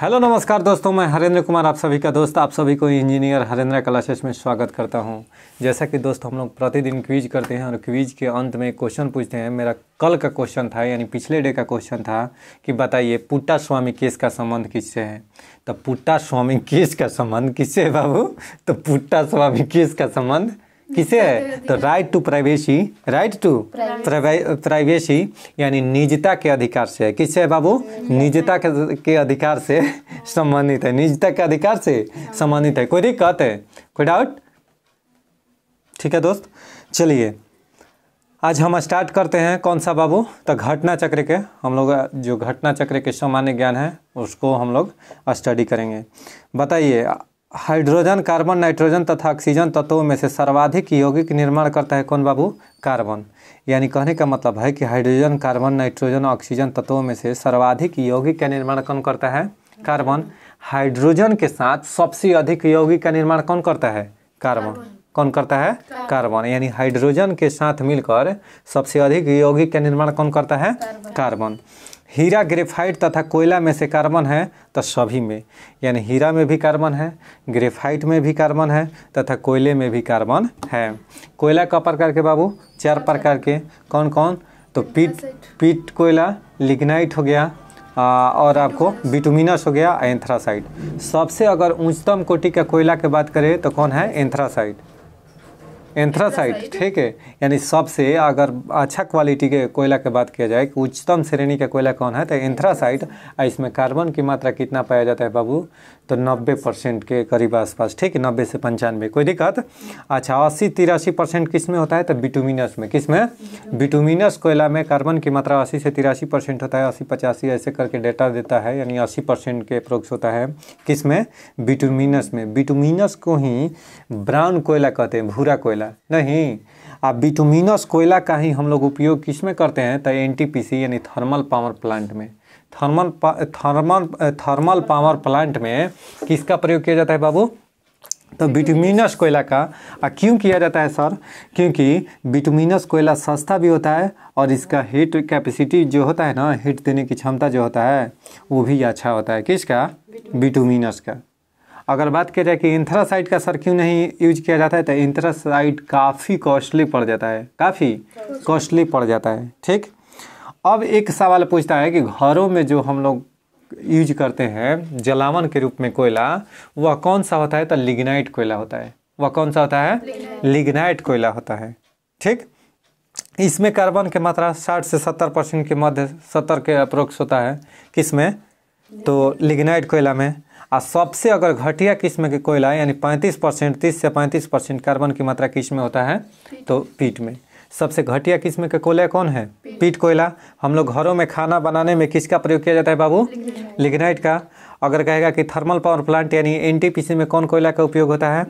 Hello नमस्कार दोस्तों, मैं हरेंद्र कुमार आप सभी का दोस्त, आप सभी को इंजीनियर हरेंद्र क्लासेस में स्वागत करता हूं। जैसा कि दोस्त हम लोग प्रतिदिन क्विज करते हैं और क्विज के अंत में क्वेश्चन पूछते हैं। मेरा कल का क्वेश्चन था, यानी पिछले डे का क्वेश्चन था कि बताइए पुट्टा स्वामी केस का संबंध किससे है। तो पुट्टा स्वामी केस का संबंध किससे है बाबू? तो पुट्टा स्वामी केस का संबंध किसे है? तो राइट टू प्राइवेसी यानी निजता के अधिकार से है। किससे है बाबू? निजता के अधिकार से संबंधित है। निजता के अधिकार से संबंधित है। कोई दिक्कत है? कोई डाउट? ठीक है दोस्त, चलिए आज हम स्टार्ट करते हैं। कौन सा बाबू? तो घटना चक्र के हम लोग जो घटना चक्र के सामान्य ज्ञान है उसको हम लोग स्टडी करेंगे। बताइए, हाइड्रोजन, कार्बन, नाइट्रोजन तथा ऑक्सीजन तत्वों में से सर्वाधिक यौगिक निर्माण करता है कौन बाबू? कार्बन। यानी कहने का मतलब है कि हाइड्रोजन, कार्बन, नाइट्रोजन, ऑक्सीजन तत्वों में से सर्वाधिक यौगिक का निर्माण कौन करता है? कार्बन। हाइड्रोजन के साथ सबसे अधिक यौगिक का निर्माण कौन करता है? कार्बन। कौन करता है? कार्बन। यानी हाइड्रोजन के साथ मिलकर सबसे अधिक यौगिक का निर्माण कौन करता है? कार्बन। हीरा, ग्रेफाइट तथा कोयला में से कार्बन है तो सभी में, यानी हीरा में भी कार्बन है, ग्रेफाइट में भी कार्बन है तथा कोयले में भी कार्बन है। कोयला का प्रकार के बाबू? 4 प्रकार के। कौन कौन? तो पीट कोयला, लिग्नाइट हो गया, और आपको बिटुमिनस हो गया, एंथ्रासाइट। सबसे अगर उच्चतम कोटि का कोयला की बात करें तो कौन है? एंथ्रासाइट। ठीक है। यानी सबसे अगर अच्छा क्वालिटी के कोयला की बात किया जाए कि उच्चतम श्रेणी का कोयला कौन है? तो एंथ्रासाइट। इसमें कार्बन की मात्रा कितना पाया जाता है बाबू? तो 90% के करीब आसपास। ठीक है, 90 से 95। कोई दिक्कत? अच्छा, 80-83% किस में होता है? तो बिटुमिनस में। किस में? बिटुमिनस कोयला में कार्बन की मात्रा 80 से 83% होता है। 80-85 ऐसे करके डेटा देता है, यानी 80% के अप्रोक्स होता है। किस में? बिटुमिनस में। बिटुमिनस को ही ब्राउन कोयला कहते हैं, भूरा कोयला नहीं। अब बिटुमिनस कोयला का ही हम लोग उपयोग किस में करते हैं? तो एनटीपीसी यानी थर्मल पावर प्लांट में। थर्मल पावर प्लांट में किसका प्रयोग किया जाता है बाबू? तो बिटुमिनस कोयला का। क्यों किया जाता है सर? क्योंकि बिटुमिनस कोयला सस्ता भी होता है और इसका हीट कैपेसिटी जो होता है ना, हीट देने की क्षमता जो होता है वो भी अच्छा होता है। किसका? बिटुमिनस का। अगर बात किया जाए कि एंथ्रासाइट का सर क्यों नहीं यूज किया जाता है, तो एंथ्रासाइट काफ़ी कॉस्टली पड़ जाता है, काफ़ी कॉस्टली पड़ जाता है। ठीक। अब एक सवाल पूछता है कि घरों में जो हम लोग यूज करते हैं जलावन के रूप में कोयला, वह कौन सा होता है? तो लिग्नाइट कोयला होता है। वह कौन सा होता है? लिग्नाइट कोयला होता है। ठीक। इसमें कार्बन की मात्रा 60 से 70% के मध्य, 70 के अप्रोक्स होता है। किस में? तो लिग्नाइट कोयला में। और सबसे अगर घटिया किस्म के कोयला यानी 35%, 30 से 35% कार्बन की मात्रा किस में होता है? तो पीट में। सबसे घटिया किस्म के कोयला कौन है? पीट कोयला। हम लोग घरों में खाना बनाने में किसका प्रयोग किया जाता है बाबू? लिग्नाइट का। अगर कहेगा कि थर्मल पावर प्लांट यानी एनटीपीसी में कौन कोयला का उपयोग होता है?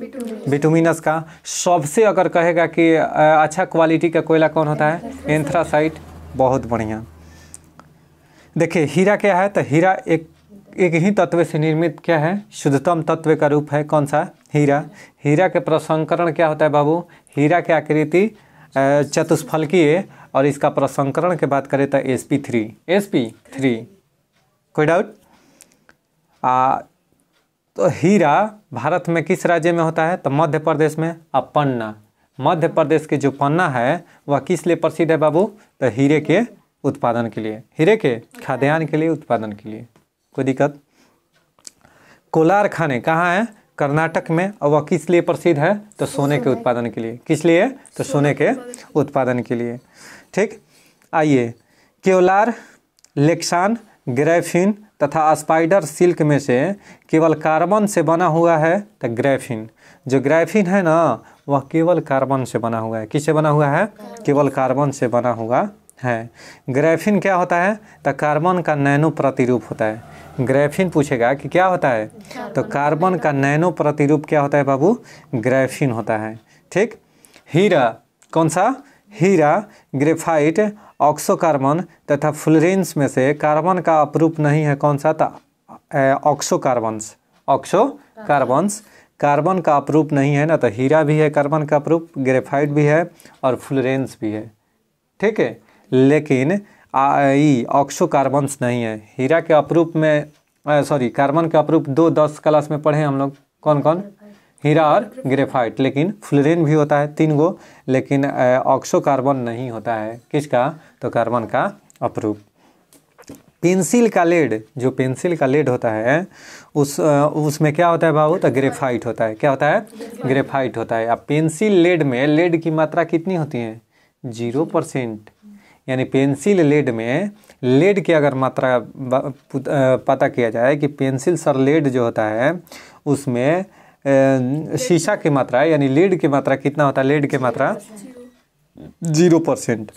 बिटुमिनस का। सबसे अगर कहेगा कि अच्छा क्वालिटी का कोयला कौन होता है? एंथ्रासाइट। बहुत बढ़िया। देखिए, हीरा क्या है? तो हीरा एक ही तत्व से निर्मित क्या है? शुद्धतम तत्व का रूप है। कौन सा? हीरा। हीरा के प्रसंकरण क्या होता है बाबू? हीरा की आकृति चतुष्फलकीय और इसका प्रसंकरण की बात करें तो sp3। कोई डाउट? तो हीरा भारत में किस राज्य में होता है? तो मध्य प्रदेश में। अब पन्ना, मध्य प्रदेश के जो पन्ना है वह किस लिए प्रसिद्ध है बाबू? तो हीरे के उत्पादन के लिए, हीरे के खाद्यान्न के लिए, उत्पादन के लिए। कोई दिक्कत? कोलार खाने कहाँ है? कर्नाटक में। और वह किस लिए प्रसिद्ध है? तो सोने के उत्पादन के लिए। किस लिए? तो सोने के उत्पादन के लिए। ठीक। आइए, केवलार, लेक्सान, ग्रैफीन तथा स्पाइडर सिल्क में से केवल कार्बन से बना हुआ है तो ग्रैफीन। जो ग्रैफीन है ना वह केवल कार्बन से बना हुआ है। किससे बना हुआ है? केवल कार्बन से बना हुआ है। ग्रैफीन क्या होता है? तो कार्बन का नैनो प्रतिरूप होता है। ग्रैफीन पूछेगा कि क्या होता है, तो कार्बन का नैनो प्रतिरूप क्या होता है बाबू? ग्रैफीन होता है। ठीक। हीरा कौन सा? हीरा, ग्रेफाइट, ऑक्सोकार्बन तथा फ्लोरेंस में से कार्बन का अपरूप नहीं है। कौन सा? तो ऑक्सोकार्बन्स। कार्बन का अपरूप नहीं है ना, तो हीरा भी है कार्बन का अपरूप, ग्रेफाइट भी है और फ्लोरेंस भी है। ठीक है। लेकिन ऑक्सोकार्बन्स नहीं है। हीरा के अपरूप में सॉरी कार्बन के अपरूप 10 क्लास में पढ़े हम लोग, कौन कौन, हीरा और ग्रेफाइट। लेकिन फ्लोरीन भी होता है 3 गो, लेकिन ऑक्सो कार्बन नहीं होता है, किसका, तो कार्बन का अपरूप। पेंसिल का लेड, जो पेंसिल का लेड होता है उसमें क्या होता है बाबू, तो ग्रेफाइट होता है। क्या होता है, ग्रेफाइट होता है। अब पेंसिल लेड में लेड की मात्रा कितनी होती है, 0%। यानी पेंसिल लेड में लेड की अगर मात्रा पता किया जाए कि पेंसिल सर लेड जो होता है उसमें शीशा की मात्रा यानी लेड की मात्रा कितना होता है, लेड की मात्रा 0%।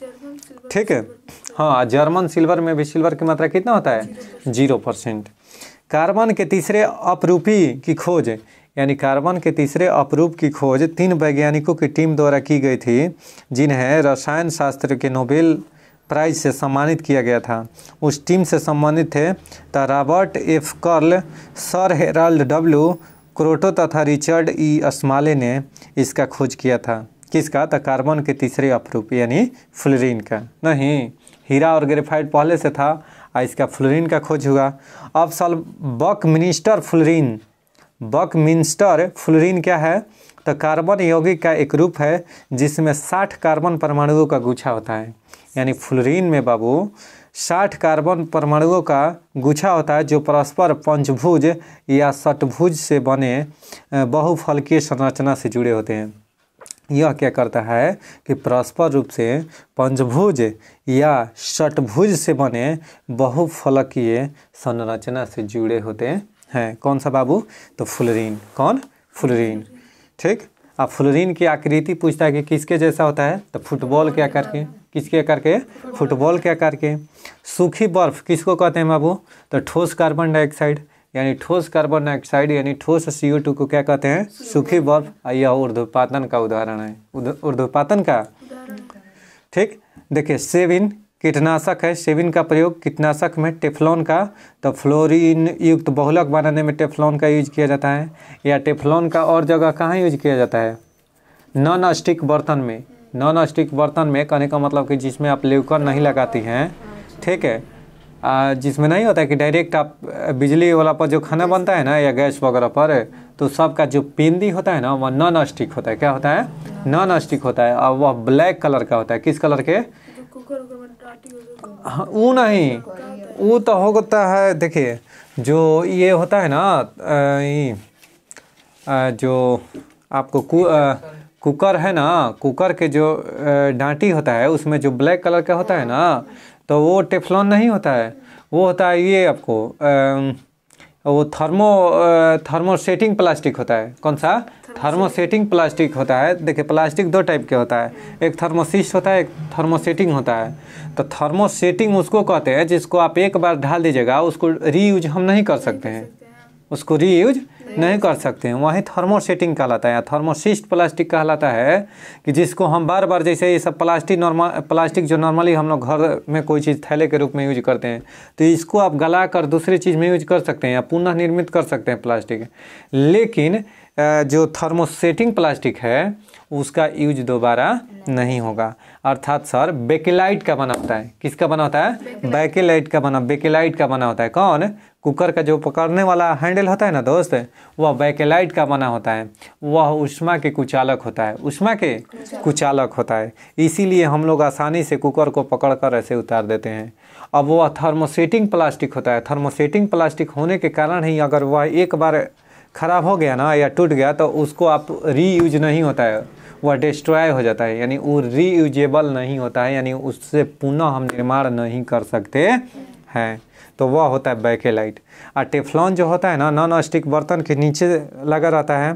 ठीक है, हाँ, जर्मन सिल्वर में भी सिल्वर की मात्रा कितना होता है, 0%। कार्बन के तीसरे अपरूपी की खोज, यानी कार्बन के तीसरे अपरूप की खोज 3 वैज्ञानिकों की टीम द्वारा की गई थी, जिन्हें रसायन शास्त्र के नोबेल प्राइज से सम्मानित किया गया था। उस टीम से सम्मानित थे Robert F Curl, Sir Harold W Kroto तथा रिचर्ड ई अस्माले ने इसका खोज किया था। किसका, तो कार्बन के तीसरे अपरूप यानी फ्लोरीन का। नहीं, हीरा और ग्रेफाइट पहले से था, इसका फ्लोरीन का खोज हुआ। अब साल बकमिंस्टर फ्लोरीन, बकमिंस्टर फ्लोरीन क्या है, तो कार्बन यौगिक का एक रूप है जिसमें 60 कार्बन परमाणुओं का गुच्छा होता है। यानी फ्लोरीन में बाबू 60 कार्बन परमाणुओं का गुच्छा होता है जो परस्पर पंचभुज या षटभुज से बने बहुफलकीय संरचना से जुड़े होते हैं। यह क्या करता है कि परस्पर रूप से पंचभुज या षटभुज से बने बहुफलकीय संरचना से जुड़े होते हैं। कौन सा बाबू, तो फ्लोरीन। कौन, फ्लोरीन। ठीक, अब फ्लोरीन की आकृति पूछता है कि किसके जैसा होता है, तो फुटबॉल के आकार के। किसके आकार के, फुटबॉल के आकार के। सूखी बर्फ किसको कहते हैं बाबू, तो ठोस कार्बन डाइऑक्साइड, यानी ठोस कार्बन डाइऑक्साइड यानी ठोस CO2 को क्या कहते हैं, सूखी बर्फ। यह ऊर्ध्वपातन का उदाहरण है, ऊर्ध्वपातन का। ठीक, देखिए सेविन कीटनाशक है, सेविन का प्रयोग कीटनाशक में। टेफ्लॉन का, तो फ्लोरीन युक्त बहुलक बनाने में टेफ्लॉन का यूज किया जाता है। या टेफ्लॉन का और जगह कहाँ यूज किया जाता है, नॉन स्टिक बर्तन में। नॉन स्टिक बर्तन में कहने का मतलब कि जिसमें आप लेवकर नहीं लगाती हैं, ठीक है, जिसमें नहीं होता है कि डायरेक्ट आप बिजली वाला पर जो खाना बनता है ना या गैस वगैरह पर, तो सबका जो पेंदी होता है ना वह नॉन स्टिक होता है। क्या होता है, नॉन स्टिक होता है। और वह ब्लैक कलर का होता है। किस कलर के, वो नहीं, वो तो होता है, देखिए जो ये होता है ना, जो आपको कुकर है ना, कुकर के जो डांटी होता है उसमें जो ब्लैक कलर का होता है ना, तो वो टेफ्लॉन नहीं होता है, वो होता है ये आपको वो थर्मोसेटिंग प्लास्टिक होता है। कौन सा, थर्मोसेटिंग प्लास्टिक होता है। देखिए प्लास्टिक 2 टाइप के होता है, एक थर्मोसिस्ट होता है, एक थर्मोसेटिंग होता है। तो थर्मोसेटिंग उसको कहते हैं जिसको आप एक बार ढाल दीजिएगा, उसको रीयूज हम नहीं कर सकते हैं, उसको रीयूज नहीं कर सकते हैं, वही थर्मोसेटिंग कहलाता है। या थर्मोसिस्ट प्लास्टिक कहलाता है कि जिसको हम बार बार, जैसे ये सब प्लास्टिक जो नॉर्मली हम लोग घर में कोई चीज़ थैले के रूप में यूज करते हैं, तो इसको आप गला कर दूसरी चीज़ में यूज कर सकते हैं या पुनः निर्मित कर सकते हैं प्लास्टिक। लेकिन जो थर्मोसेटिंग प्लास्टिक है उसका यूज दोबारा नहीं होगा। अर्थात सर बेकेलाइट का बना होता है। किसका बना होता है, बेकेलाइट का बना होता है। कौन, कुकर का जो पकड़ने वाला हैंडल होता है ना दोस्त, वह बेकेलाइट का बना होता है। वह ऊष्मा के कुचालक होता है, ऊष्मा के कुचालक होता है। इसीलिए हम लोग आसानी से कुकर को पकड़कर ऐसे उतार देते हैं। अब वह थर्मोसेटिंग प्लास्टिक होता है। थर्मोसेटिंग प्लास्टिक होने के कारण ही अगर वह एक बार ख़राब हो गया ना या टूट गया तो उसको आप रीयूज नहीं होता है, वह डिस्ट्रॉय हो जाता है, यानी वो रीयूजेबल नहीं होता है, यानी उससे पुनः हम निर्माण नहीं कर सकते हैं। तो वह होता है बेकेलाइट। और टेफ्लॉन जो होता है ना, नॉन स्टिक बर्तन के नीचे लगा रहता है,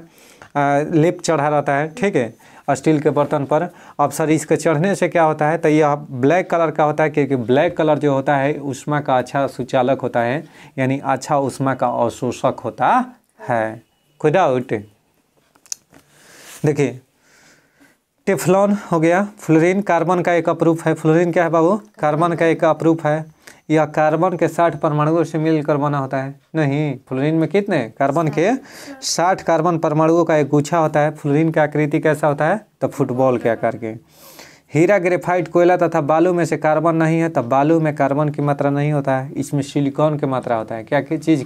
लेप चढ़ा रहता है, ठीक है, स्टील के बर्तन पर। अब सर इसके चढ़ने से क्या होता है, तो यह ब्लैक कलर का होता है, क्योंकि ब्लैक कलर जो होता है ऊष्मा का अच्छा सुचालक होता है, यानी अच्छा ऊष्मा का अवशोषक होता है। कोई डाउट, देखिए टेफ्लॉन हो गया। फ्लोरीन कार्बन का एक अपरूप है। फ्लोरीन क्या है बाबू, कार्बन का एक अपरूप है। यह कार्बन के 60 परमाणुओं से मिलकर बना होता है। नहीं, फ्लोरीन में कितने, कार्बन के 60 कार्बन परमाणुओं का एक गुच्छा होता है। फ्लोरीन की आकृति कैसा होता है, तो फुटबॉल के आकार के। हीरा, ग्रेफाइट, कोयला तथा बालू में से कार्बन नहीं है, तब बालू में कार्बन की मात्रा नहीं होता है, इसमें सिलिकॉन की मात्रा होता है। क्या किस चीज़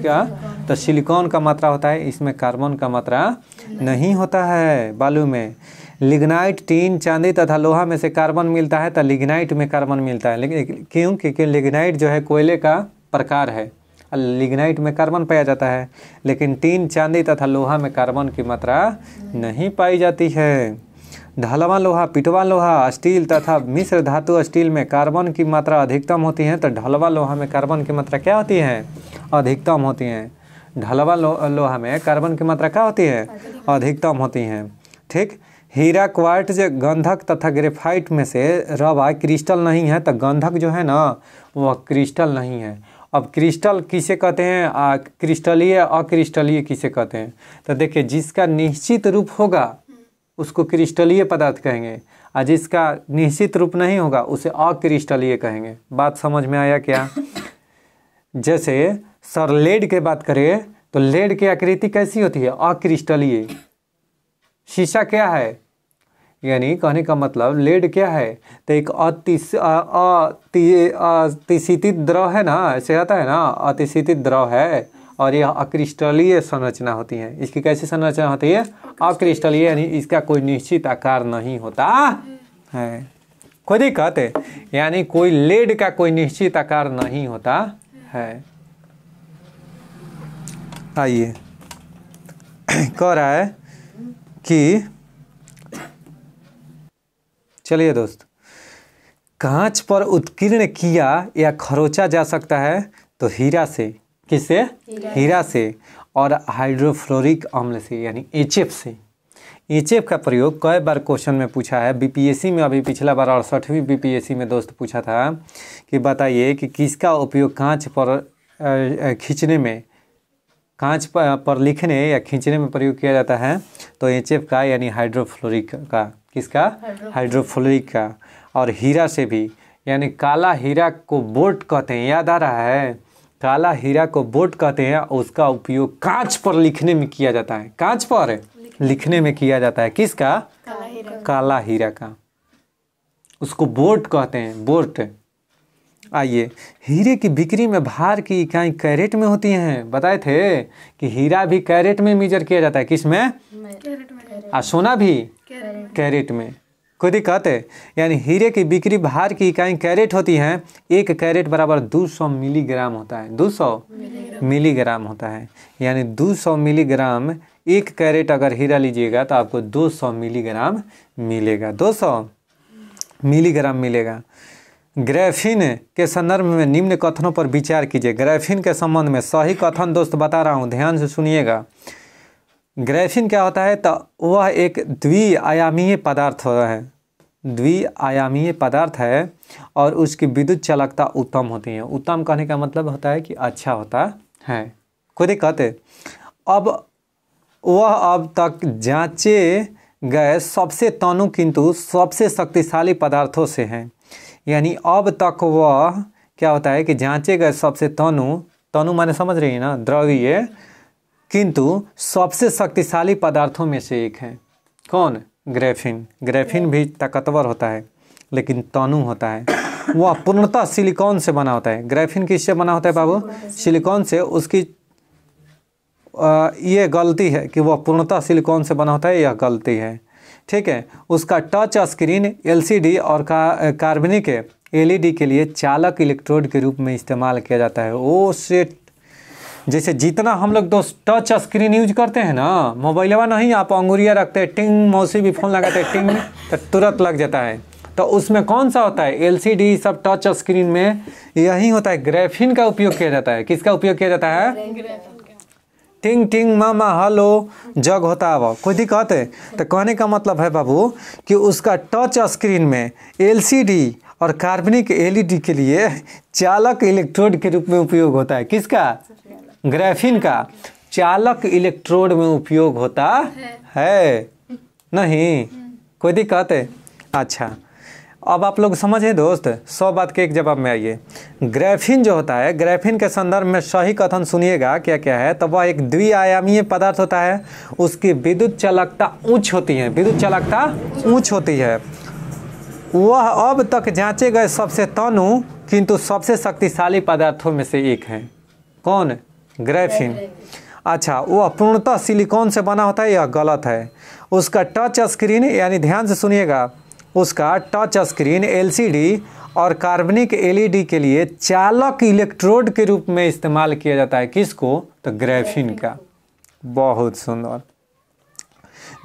का? तो सिलिकॉन का मात्रा होता है, इसमें कार्बन का मात्रा नहीं होता है बालू में। लिग्नाइट, टीन, चांदी तथा लोहा में से कार्बन मिलता है, तो लिग्नाइट में कार्बन मिलता है। लेकिन क्यों? क्योंकि लिग्नाइट जो है कोयले का प्रकार है, लिग्नाइट में कार्बन पाया जाता है, लेकिन टीन, चांदी तथा लोहा में कार्बन की मात्रा नहीं पाई जाती है। ढलवा लोहा, पिटवा लोहा, स्टील तथा मिश्र धातु स्टील में कार्बन की मात्रा अधिकतम होती है, तो ढलवा लोहा में कार्बन की मात्रा क्या होती है? अधिकतम होती है। ढलवा लोहा में कार्बन की मात्रा क्या होती है? अधिकतम होती है। ठीक। हीरा, क्वार्ट्ज, गंधक तथा ग्रेफाइट में से रवा क्रिस्टल नहीं है, तो गंधक जो है ना वह क्रिस्टल नहीं है। अब क्रिस्टल किसे कहते हैं? क्रिस्टलीय, अक्रिस्टलीय किसे कहते हैं? तो देखिए, जिसका निश्चित रूप होगा उसको क्रिस्टलीय पदार्थ कहेंगे, और जिसका निश्चित रूप नहीं होगा उसे अक्रिस्टलीय कहेंगे। बात समझ में आया क्या? जैसे सर लेड की बात करें तो लेड की आकृति कैसी होती है? अक्रिस्टलीय। शीशा क्या है? यानी कहने का मतलब लेड क्या है? तो एक अतिशीतित द्रव है ना, ऐसे आता है ना, अतिशीतित द्रव है, और यह अक्रिस्टलीय संरचना होती है। इसकी कैसी संरचना होती है? अक्रिस्टलीय, यानी इसका कोई निश्चित आकार नहीं होता है। कोई दिक्कत है? यानी कोई लेड का कोई निश्चित आकार नहीं होता है। आइए, कह रहा है कि चलिए दोस्त, कांच पर उत्कीर्ण किया या खरोचा जा सकता है तो हीरा से। किससे? हीरा से। और हाइड्रोफ्लोरिक अम्ल से, यानी HF से। HF का प्रयोग कई बार क्वेश्चन में पूछा है बीपीएससी में। अभी पिछला बार 68वीं बीपीएससी में दोस्त पूछा था कि बताइए कि किसका उपयोग कांच पर खींचने में, कांच पर लिखने या खींचने में प्रयोग किया जाता है? तो HF का, यानी हाइड्रोफ्लोरिक का। किसका? हाइड्रोफ्लोरिक का। और हीरा से भी, यानी काला हीरा को बोट कहते हैं, याद आ रहा है? काला हीरा को बोट कहते हैं, उसका उपयोग कांच पर लिखने में किया जाता है। कांच पर लिखने में किया जाता है। किसका? काला हीरा का। उसको बोट कहते हैं, बोट। आइए, हीरे की बिक्री में भार की इकाई कैरेट में होती हैं। बताए थे कि हीरा भी कैरेट में मेजर किया जाता है। किस में? और सोना भी कैरेट में। कोई दिक्कत है? यानी हीरे की बिक्री भार की इकाई कैरेट होती है। एक कैरेट बराबर 200 मिलीग्राम होता है। 200 मिलीग्राम होता है, यानी 200 मिलीग्राम। एक कैरेट अगर हीरा लीजिएगा तो आपको 200 मिलीग्राम मिलेगा। 200 मिलीग्राम मिलेगा। ग्राफीन के संदर्भ में निम्न कथनों पर विचार कीजिए। ग्राफीन के संबंध में सही कथन दोस्त बता रहा हूँ, ध्यान से सुनिएगा। ग्राफीन क्या होता है? तो वह एक द्विआयामीय पदार्थ होता है। द्विआयामीय पदार्थ है और उसकी विद्युत चालकता उत्तम होती है। उत्तम कहने का मतलब होता है कि अच्छा होता है। कोई दिक्कत है? अब वह अब तक जांचे गए सबसे तनु किंतु सबसे शक्तिशाली पदार्थों से हैं। यानी अब तक वह क्या होता है कि जांचे गए सबसे तनु माने समझ रही है ना, द्रव्य, किंतु सबसे शक्तिशाली पदार्थों में से एक है। कौन? ग्राफीन। ग्राफीन भी ताकतवर होता है लेकिन तनु होता है। वह पूर्णतः सिलिकॉन से बना होता है। ग्राफीन किससे बना होता है बाबू? सिलिकॉन से। उसकी ये गलती है कि वह पूर्णतः सिलिकॉन से बना होता है, यह गलती है। ठीक है। उसका टच स्क्रीन, LCD और कार्बनिक LED के लिए चालक इलेक्ट्रोड के रूप में इस्तेमाल किया जाता है। ओ सेट, जैसे जितना हम लोग दोस्त टच स्क्रीन यूज करते हैं ना, मोबाइलवा नहीं, आप अंगुरिया रखते हैं, टिंग, मौसी भी फोन लगाते हैं, टिंग, तो तुरंत लग जाता है। तो उसमें कौन सा होता है? LCD सब टच स्क्रीन में यही होता है। ग्राफीन का उपयोग किया जाता है। किसका उपयोग किया जाता है? टिंग टिंग मामा हेलो जग होता है वो। कोई दिक्कत है? तो कहने का मतलब है बाबू कि उसका टच स्क्रीन में LCD और कार्बनिक LED के लिए चालक इलेक्ट्रोड के रूप में उपयोग होता है। किसका? ग्राफीन का चालक इलेक्ट्रोड में उपयोग होता है। नहीं? कोई दिक्कत है? अच्छा, अब आप लोग समझे दोस्त। 100 बात के एक जवाब में आइए। ग्राफीन जो होता है, ग्राफीन के संदर्भ में सही कथन सुनिएगा क्या क्या है। तो वह एक द्विआयामीय पदार्थ होता है। उसकी विद्युत चालकता उच्च होती है। विद्युत चालकता उच्च होती है। वह अब तक जांचे गए सबसे तनु किंतु सबसे शक्तिशाली पदार्थों में से एक है। कौन? ग्रेफिन। अच्छा, वह पूर्णतः सिलिकॉन से बना होता है, यह गलत है। उसका टच स्क्रीन, यानी ध्यान से सुनिएगा, उसका टच स्क्रीन एलसीडी और कार्बनिक एलईडी के लिए चालक इलेक्ट्रोड के रूप में इस्तेमाल किया जाता है। किसको? तो ग्रेफिन का। बहुत सुंदर।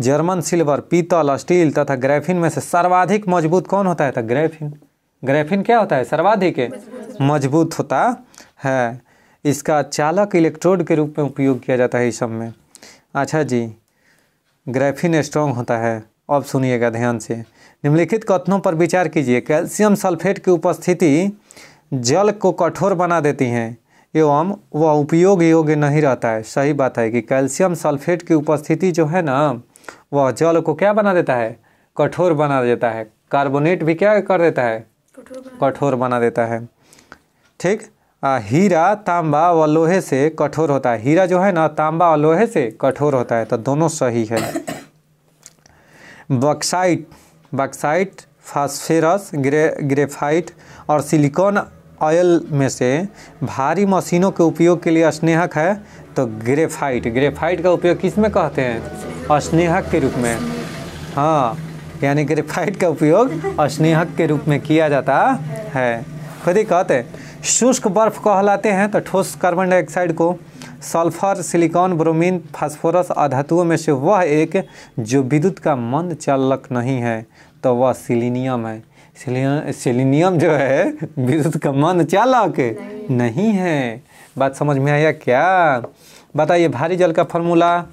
जर्मन सिल्वर, पीतल, स्टील तथा ग्रेफिन में से सर्वाधिक मजबूत कौन होता है? तो ग्रेफिन। ग्रेफिन क्या होता है? सर्वाधिक मजबूत होता है। इसका चालक इलेक्ट्रोड के रूप में उपयोग किया जाता है इस सब में। अच्छा जी, ग्रेफिन स्ट्रॉन्ग होता है। अब सुनिएगा ध्यान से, निम्नलिखित कथनों पर विचार कीजिए। कैल्शियम सल्फेट की उपस्थिति जल को कठोर बना देती है एवं वह उपयोग योग्य नहीं रहता है। सही बात है कि कैल्शियम सल्फेट की उपस्थिति जो है ना, वह जल को क्या बना देता है? कठोर बना देता है। कार्बोनेट भी क्या कर देता है? कठोर बना देता है। ठीक। हीरा तांबा व लोहे से कठोर होता है। हीरा जो है ना, तांबा और लोहे से कठोर होता है, तो दोनों सही है। बॉक्साइट, फास्फोरस, ग्रेफाइट और सिलिकॉन ऑयल में से भारी मशीनों के उपयोग के लिए स्नेहक है। तो ग्रेफाइट। ग्रेफाइट का उपयोग किस में कहते हैं? स्नेहक के रूप में। हाँ, यानी ग्रेफाइट का उपयोग स्नेहक के रूप में किया जाता है। खुद ही कहते हैं। शुष्क बर्फ कहलाते हैं तो ठोस कार्बन डाइऑक्साइड को। सल्फर, सिलिकॉन, ब्रोमीन, फास्फोरस अधातुओं में से वह एक जो विद्युत का मंद चालक नहीं है, तो वह सिलीनियम है। सिलीनियम जो है विद्युत का मंद चालक नहीं है। बात समझ में आया क्या? बताइए, भारी जल का फॉर्मूला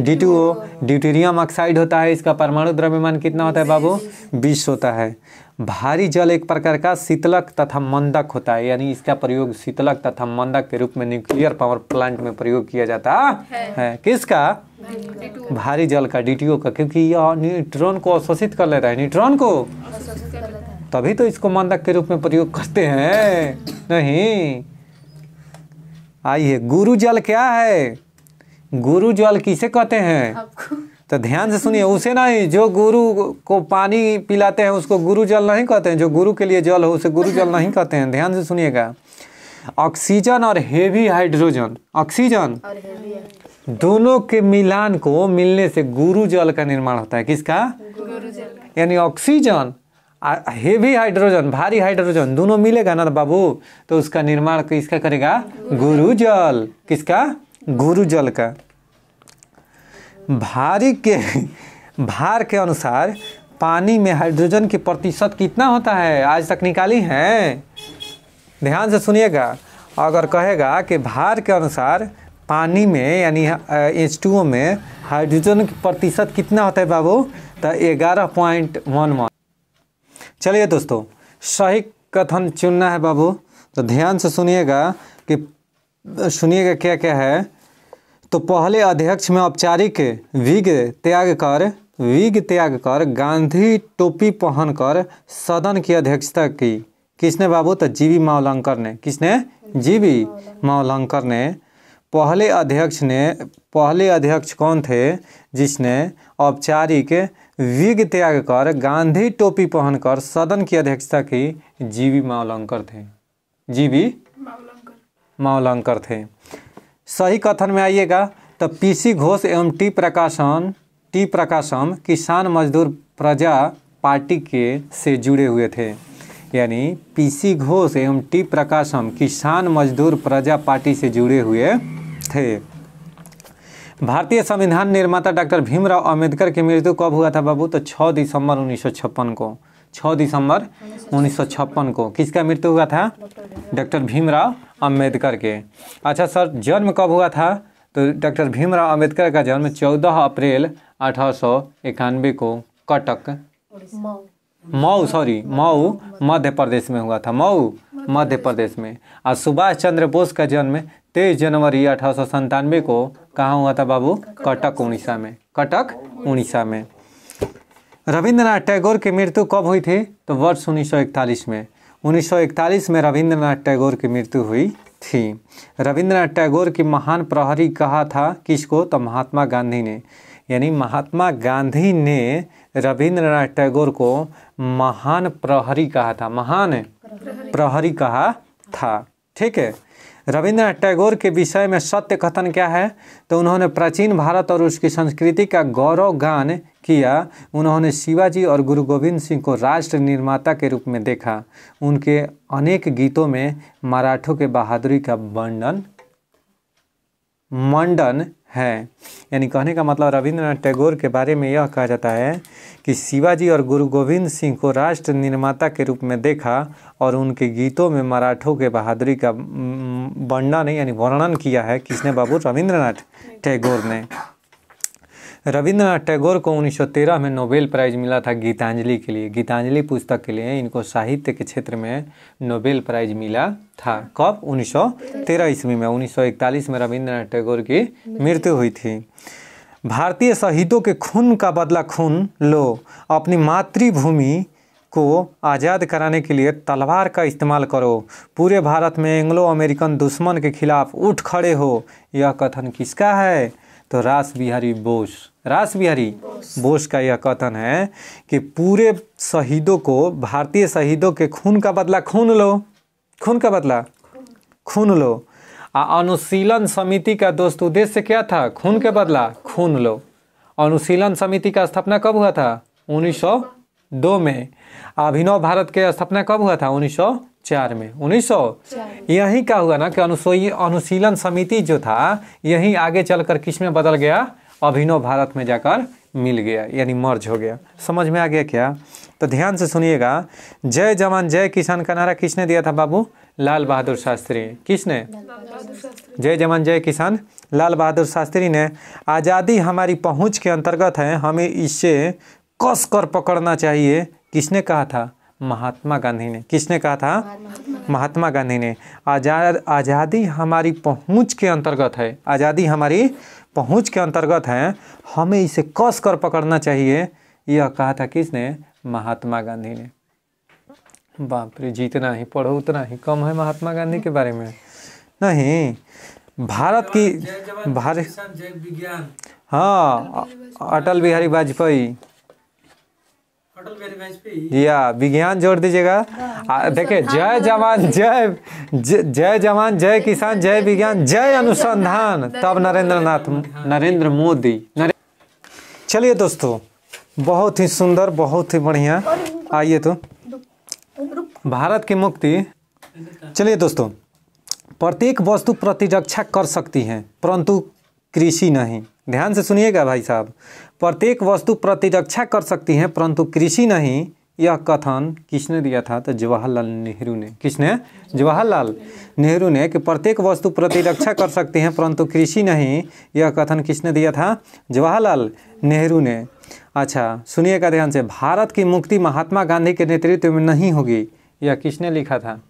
D2O, ड्यूटेरियम ऑक्साइड होता है। इसका परमाणु द्रव्यमान कितना होता है बाबू? 20 होता है। भारी जल एक प्रकार का शीतलक तथा मंदक होता है, यानी इसका प्रयोग शीतलक तथा मंदक के रूप में न्यूक्लियर पावर प्लांट में प्रयोग किया जाता है। किसका? भारी जल का, D2O का, क्योंकि यह न्यूट्रॉन को अवशोषित कर लेता है। न्यूट्रॉन को, तभी तो इसको मंदक के रूप में प्रयोग करते हैं। नहीं, आइए, गुरु जल क्या है? गुरु जल किसे कहते हैं? तो ध्यान से सुनिए, उसे नहीं, जो गुरु को पानी पिलाते हैं उसको गुरु जल नहीं कहते हैं। जो गुरु के लिए जल हो उसे गुरु जल नहीं कहते हैं। ध्यान से सुनिएगा। ऑक्सीजन और हेवी हाइड्रोजन, ऑक्सीजन दोनों के मिलान को मिलने से गुरु जल का निर्माण होता है। किसका? गुरु जल। यानी ऑक्सीजन, हेवी हाइड्रोजन, भारी हाइड्रोजन दोनों मिलेगा ना बाबू, तो उसका निर्माण किसका करेगा? गुरु जल। किसका? गुरु जल का। भार के अनुसार पानी में हाइड्रोजन की प्रतिशत कितना होता है? आज तक निकाली है? ध्यान से सुनिएगा। अगर कहेगा कि भार के अनुसार पानी में यानी H2O में हाइड्रोजन की प्रतिशत कितना होता है बाबू? तो 11.11। चलिए दोस्तों, सही कथन चुनना है बाबू, तो ध्यान से सुनिएगा कि सुनिएगा क्या क्या है। तो पहले अध्यक्ष में औपचारिक विग त्याग कर गांधी टोपी पहनकर सदन की अध्यक्षता की। किसने बाबू? तो जीवी मावलंकर ने। किसने? जीवी मावलंकर ने। पहले अध्यक्ष कौन थे? जिसने औपचारिक विग त्याग कर गांधी टोपी पहनकर सदन की अध्यक्षता की? जीवी मावलंकर थे। जीवी मावलंकर थे। सही कथन में आइएगा। तो पीसी घोष एवं टी प्रकाशम किसान मजदूर प्रजा पार्टी के से जुड़े हुए थे। यानी पीसी घोष एवं टी प्रकाशम किसान मजदूर प्रजा पार्टी से जुड़े हुए थे। भारतीय संविधान निर्माता डॉक्टर भीमराव अंबेडकर की मृत्यु कब हुआ था बाबू? तो 6 दिसंबर 1956 को। 6 दिसंबर 1956 को किसका मृत्यु हुआ था? डॉक्टर भीमराव अंबेडकर के। अच्छा सर, जन्म कब हुआ था? तो डॉक्टर भीमराव अंबेडकर का जन्म 14 अप्रैल 1891 को कटक मऊ मध्य प्रदेश में हुआ था। मऊ मध्य प्रदेश में। और सुभाष चंद्र बोस का जन्म 23 जनवरी 1897 को कहाँ हुआ था बाबू? कटक उड़ीसा में। कटक उड़ीसा में। रविंद्रनाथ टैगोर की मृत्यु कब हुई थी? तो वर्ष 1941 में। 1941 में रविंद्रनाथ टैगोर की मृत्यु हुई थी। रविंद्रनाथ टैगोर की महान प्रहरी कहा था किसको? तो महात्मा गांधी ने। यानी महात्मा गांधी ने रविंद्रनाथ टैगोर को महान प्रहरी कहा था, महान प्रहरी कहा था। ठीक है, रविंद्रनाथ टैगोर के विषय में सत्य कथन क्या है? तो उन्होंने प्राचीन भारत और उसकी संस्कृति का गौरव गान किया। उन्होंने शिवाजी और गुरु गोविंद सिंह को राष्ट्र निर्माता के रूप में देखा। उनके अनेक गीतों में मराठों के बहादुरी का मंडन है। यानी कहने का मतलब रविंद्रनाथ टैगोर के बारे में यह कहा जाता है कि शिवाजी और गुरु गोविंद सिंह को राष्ट्र निर्माता के रूप में देखा और उनके गीतों में मराठों के बहादुरी का वर्णन यानी वर्णन किया है। किसने बाबू? रविंद्रनाथ टैगोर ने। रविंद्रनाथ टैगोर को 1913 में नोबेल प्राइज़ मिला था गीतांजलि के लिए। गीतांजलि पुस्तक के लिए इनको साहित्य के क्षेत्र में नोबेल प्राइज़ मिला था। कब? 1913 ईस्वी में। 1941 में रविंद्रनाथ टैगोर की मृत्यु हुई थी। भारतीय शहीदों के खून का बदला खून लो, अपनी मातृभूमि को आज़ाद कराने के लिए तलवार का इस्तेमाल करो, पूरे भारत में एंग्लो अमेरिकन दुश्मन के खिलाफ उठ खड़े हो। यह कथन किसका है? तो रास बिहारी बोस, रास बिहारी बोस का यह कथन है कि पूरे शहीदों को, भारतीय शहीदों के खून का बदला खून लो, खून का बदला खून लो। अनुशीलन समिति का दोस्त उद्देश्य क्या था? खून के बदला खून लो। अनुशीलन समिति का स्थापना कब हुआ था? 1902 में। अभिनव भारत के स्थापना कब हुआ था? 1904 में। 1904 यही का हुआ ना कि अनुशीलन समिति जो था यही आगे चलकर किस में बदल गया? अभिनव भारत में जाकर मिल गया, यानी मर्ज हो गया। समझ में आ गया क्या? तो ध्यान से सुनिएगा। जय जवान जय किसान का नारा किसने दिया था बाबू? लाल बहादुर शास्त्री। किसने? जय जवान जय किसान लाल बहादुर शास्त्री ने। आज़ादी हमारी पहुंच के अंतर्गत है, हमें इसे कस कर पकड़ना चाहिए। किसने कहा था? महात्मा गांधी ने। किसने कहा था? महात्मा गांधी ने। आज़ादी हमारी पहुंच के अंतर्गत है, आज़ादी हमारी पहुंच के अंतर्गत है, हमें इसे कस कर पकड़ना चाहिए। यह कहा था किसने? महात्मा गांधी ने। बाप रे, जितना ही पढ़ो उतना ही कम है महात्मा गांधी के बारे में। नहीं, भारत की भारत, हाँ, अटल बिहारी वाजपेयी या विज्ञान जोड़ दीजिएगा। देखिए, जय जवान जय जवान जय किसान जय विज्ञान जय अनुसंधान, तब नरेंद्र मोदी। चलिए दोस्तों, बहुत ही सुंदर, बहुत ही बढ़िया। आइए तो भारत की मुक्ति। चलिए दोस्तों, प्रत्येक वस्तु प्रतिरक्षा कर सकती है परंतु कृषि नहीं। ध्यान से सुनिएगा भाई साहब। प्रत्येक वस्तु प्रतिरक्षा कर सकती है परंतु कृषि नहीं। यह कथन किसने दिया था? तो जवाहरलाल नेहरू ने। किसने? जवाहरलाल नेहरू ने। कि प्रत्येक वस्तु प्रतिरक्षा कर सकती है परंतु कृषि नहीं। यह कथन किसने दिया था? जवाहरलाल नेहरू ने। अच्छा सुनिएगा ध्यान से। भारत की मुक्ति महात्मा गांधी के नेतृत्व में नहीं होगी। यह किसने लिखा था?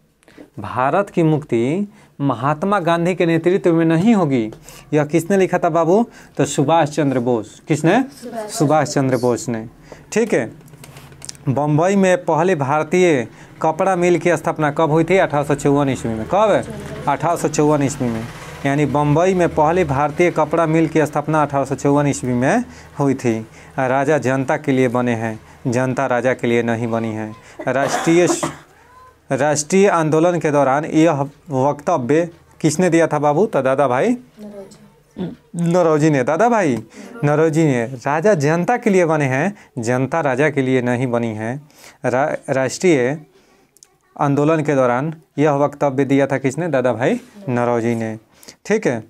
भारत की मुक्ति महात्मा गांधी के नेतृत्व में नहीं होगी। यह किसने लिखा था बाबू? तो सुभाष चंद्र बोस। किसने? सुभाष चंद्र बोस ने। ठीक है। बम्बई में पहले भारतीय कपड़ा मिल की स्थापना कब हुई थी? 1854 ईस्वी में। कब? 1854 ईस्वी में। यानी बम्बई में पहले भारतीय कपड़ा मिल की स्थापना 1854 ईस्वी में हुई थी। राजा जनता के लिए बने हैं, जनता राजा के लिए नहीं बनी है। राष्ट्रीय आंदोलन के दौरान यह वक्तव्य किसने दिया था बाबू? तो दादा भाई नौरोजी ने। दादा भाई नौरोजी ने। राजा जनता के लिए बने हैं, जनता राजा के लिए नहीं बनी है। राष्ट्रीय आंदोलन के दौरान यह वक्तव्य दिया था किसने? दादा भाई नौरोजी ने। ठीक है।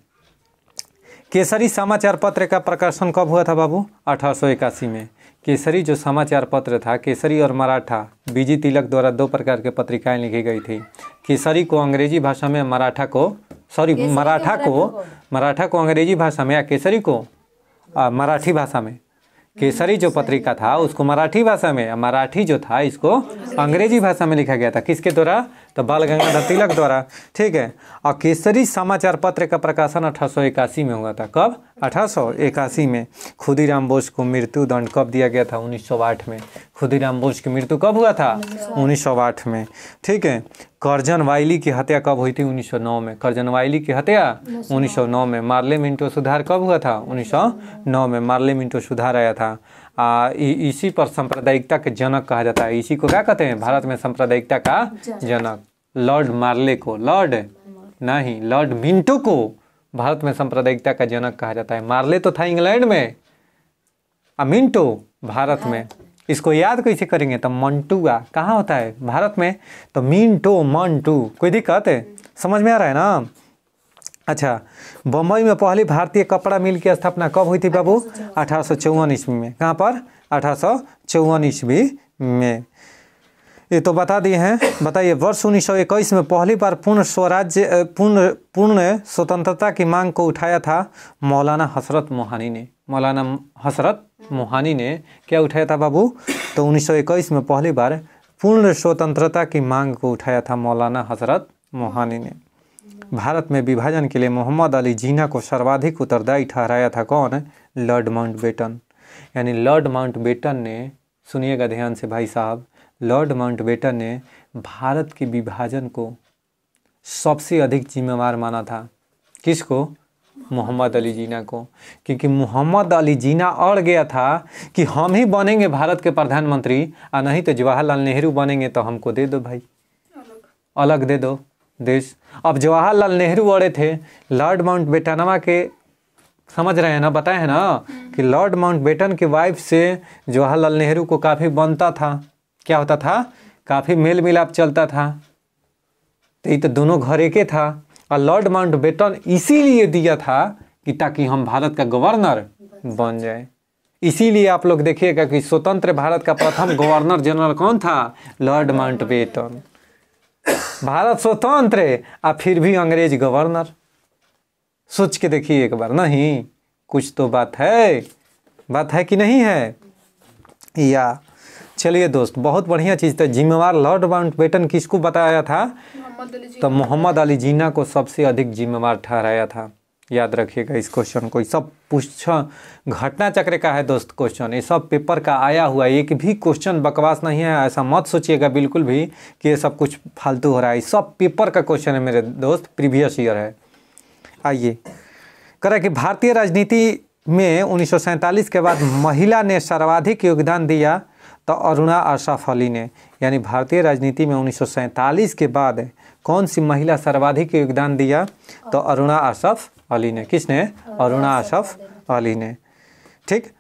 केसरी समाचार पत्र का प्रकाशन कब हुआ था बाबू? 1881 में। केसरी जो समाचार पत्र था, केसरी और मराठा, बीजी तिलक द्वारा दो प्रकार के पत्रिकाएं लिखी गई थी। केसरी को अंग्रेजी भाषा में, मराठा को अंग्रेजी भाषा में, या केसरी को मराठी भाषा में। केसरी जो पत्रिका था उसको मराठी भाषा में, मराठी जो था इसको अंग्रेजी भाषा में लिखा गया था। किसके द्वारा? तो बाल गंगाधर तिलक द्वारा। ठीक है। और केसरी समाचार पत्र का प्रकाशन 1881 में हुआ था। कब? 1881 में। खुदीराम बोस को मृत्यु दंड कब दिया गया था? 1908 में। खुदीराम बोस की मृत्यु कब हुआ था? 1908 में। ठीक है। कर्जन वाइली की हत्या कब हुई थी? 1909 में। कर्जन वाइली की हत्या 1909 में। मार्ले मिंटो सुधार कब हुआ था? 1909 में मार्ले मिंटो सुधार आया था। इसी पर सांप्रदायिकता के जनक कहा जाता है। इसी को क्या कहते हैं भारत में सांप्रदायिकता का जनक? लॉर्ड मार्ले को, लॉर्ड नहीं, लॉर्ड मिंटो को भारत में सांप्रदायिकता का जनक कहा जाता है। मार्ले तो था इंग्लैंड में, मिंटो भारत में। इसको याद कैसे करेंगे? तो मंटुआ कहाँ होता है? भारत में। तो मिंटो मंटू, कोई दिक्कत है? समझ में आ रहा है ना? अच्छा, बम्बई में पहली भारतीय कपड़ा मिल की स्थापना कब हुई थी बाबू? 1854 ईस्वी में। कहाँ पर? 1854 ईस्वी में। ये तो बता दिए हैं। बताइए, वर्ष 1921 में पहली बार पूर्ण स्वतंत्रता की मांग को उठाया था मौलाना हसरत मोहानी ने। मौलाना हसरत मोहानी ने क्या उठाया था बाबू? तो 1921 में पहली बार पूर्ण स्वतंत्रता की मांग को उठाया था मौलाना हसरत मोहानी ने। भारत में विभाजन के लिए मोहम्मद अली जिन्ना को सर्वाधिक उत्तरदायी ठहराया था कौन? Lord Mountbatten. यानी लॉर्ड माउंटबेटन ने, सुनिएगा ध्यान से भाई साहब, लॉर्ड माउंटबेटन ने भारत के विभाजन को सबसे अधिक जिम्मेवार माना था। किसको? मोहम्मद अली जिन्ना को। क्योंकि मोहम्मद अली जिन्ना अड़ गया था कि हम ही बनेंगे भारत के प्रधानमंत्री, और नहीं तो जवाहरलाल नेहरू बनेंगे, तो हमको दे दो भाई, अलग दे दो देश। अब जवाहरलाल नेहरू अड़े थे, लॉर्ड माउंटबेटनवा के, समझ रहे हैं ना, बताए हैं ना कि लॉर्ड माउंटबेटन की वाइफ से जवाहरलाल नेहरू को काफ़ी बनता था। क्या होता था? काफ़ी मेल मिलाप चलता था। तो ये तो दोनों घर एक ही था। और लॉर्ड माउंटबेटन इसीलिए दिया था कि ताकि हम भारत का गवर्नर बन जाए। इसीलिए आप लोग देखिएगा कि स्वतंत्र भारत का प्रथम गवर्नर जनरल कौन था? Lord Mountbatten. भारत स्वतंत्र और फिर भी अंग्रेज गवर्नर। सोच के देखिए एक बार। नहीं, कुछ तो बात है कि नहीं है? या चलिए दोस्त, बहुत बढ़िया चीज़। तो जिम्मेवार लॉर्ड माउंटबेटन किसको बताया था? तो मोहम्मद अली जिन्ना को सबसे अधिक जिम्मेवार ठहराया था। याद रखिएगा इस क्वेश्चन को। सब पूछा घटना चक्र का है दोस्त क्वेश्चन, ये सब पेपर का आया हुआ। एक भी क्वेश्चन बकवास नहीं है, ऐसा मत सोचिएगा बिल्कुल भी कि ये सब कुछ फालतू हो रहा है। सब पेपर का क्वेश्चन है मेरे दोस्त, प्रीवियस ईयर है। आइए, करें कि भारतीय राजनीति में 1947 के बाद महिला ने सर्वाधिक योगदान दिया तो अरुणा आसफ अली ने। यानी भारतीय राजनीति में 1947 के बाद कौन सी महिला सर्वाधिक योगदान दिया? तो अरुणा आसफ अली ने। किसने? अरुणा आसफ अली ने। ठीक,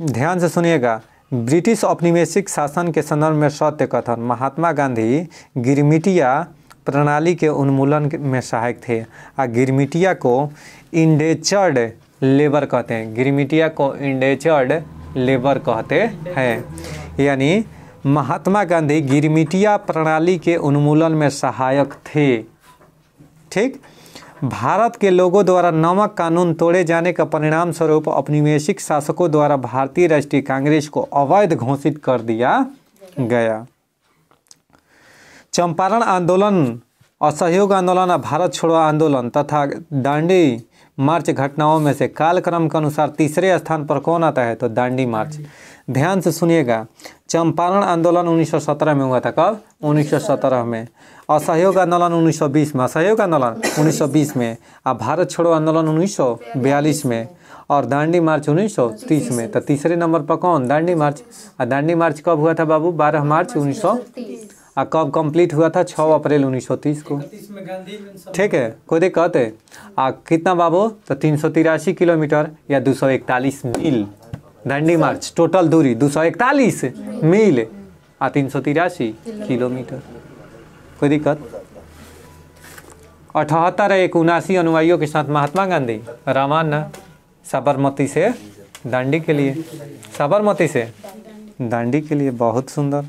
ध्यान से सुनिएगा। ब्रिटिश औपनिवेशिक शासन के संदर्भ में सत्य कथन। महात्मा गांधी गिरमिटिया प्रणाली के उन्मूलन में सहायक थे। और गिरमिटिया को इंडेचर्ड लेबर कहते हैं। गिरमिटिया को इंडेचर्ड लेबर कहते हैं। यानी महात्मा गांधी गिरमिटिया प्रणाली के उन्मूलन में सहायक थे। ठीक, भारत के लोगों द्वारा नमक कानून तोड़े जाने का परिणाम स्वरूप औपनिवेशिक शासकों द्वारा भारतीय राष्ट्रीय कांग्रेस को अवैध घोषित कर दिया गया। चंपारण आंदोलन, असहयोग आंदोलन और भारत छोड़ो आंदोलन तथा दांडी मार्च घटनाओं में से कालक्रम के अनुसार तीसरे स्थान पर कौन आता है? तो दांडी मार्च। ध्यान से सुनिएगा। चंपारण आंदोलन 1917 में हुआ था। कब? 1917 में। असहयोग आंदोलन 1920 में। असहयोग आंदोलन 1920 में। और भारत छोड़ो आंदोलन 1942 में। और दांडी मार्च 1930 में। तो तीसरे नंबर पर कौन? दांडी मार्च। और दांडी मार्च कब हुआ था बाबू? 12 मार्च 1930। और कब कंप्लीट हुआ था? 6 अप्रैल 1930 को। ठीक है, कोई दिक्कत है? कितना बाबू? तो 383 किलोमीटर या 241 मील दांडी मार्च। टोटल दूरी 241 मील और 383 किलोमीटर। कोई दिक्कत? 78-79 अनुयायियों के साथ महात्मा गांधी रवाना साबरमती से दांडी के लिए। साबरमती से दांडी के लिए। बहुत सुंदर।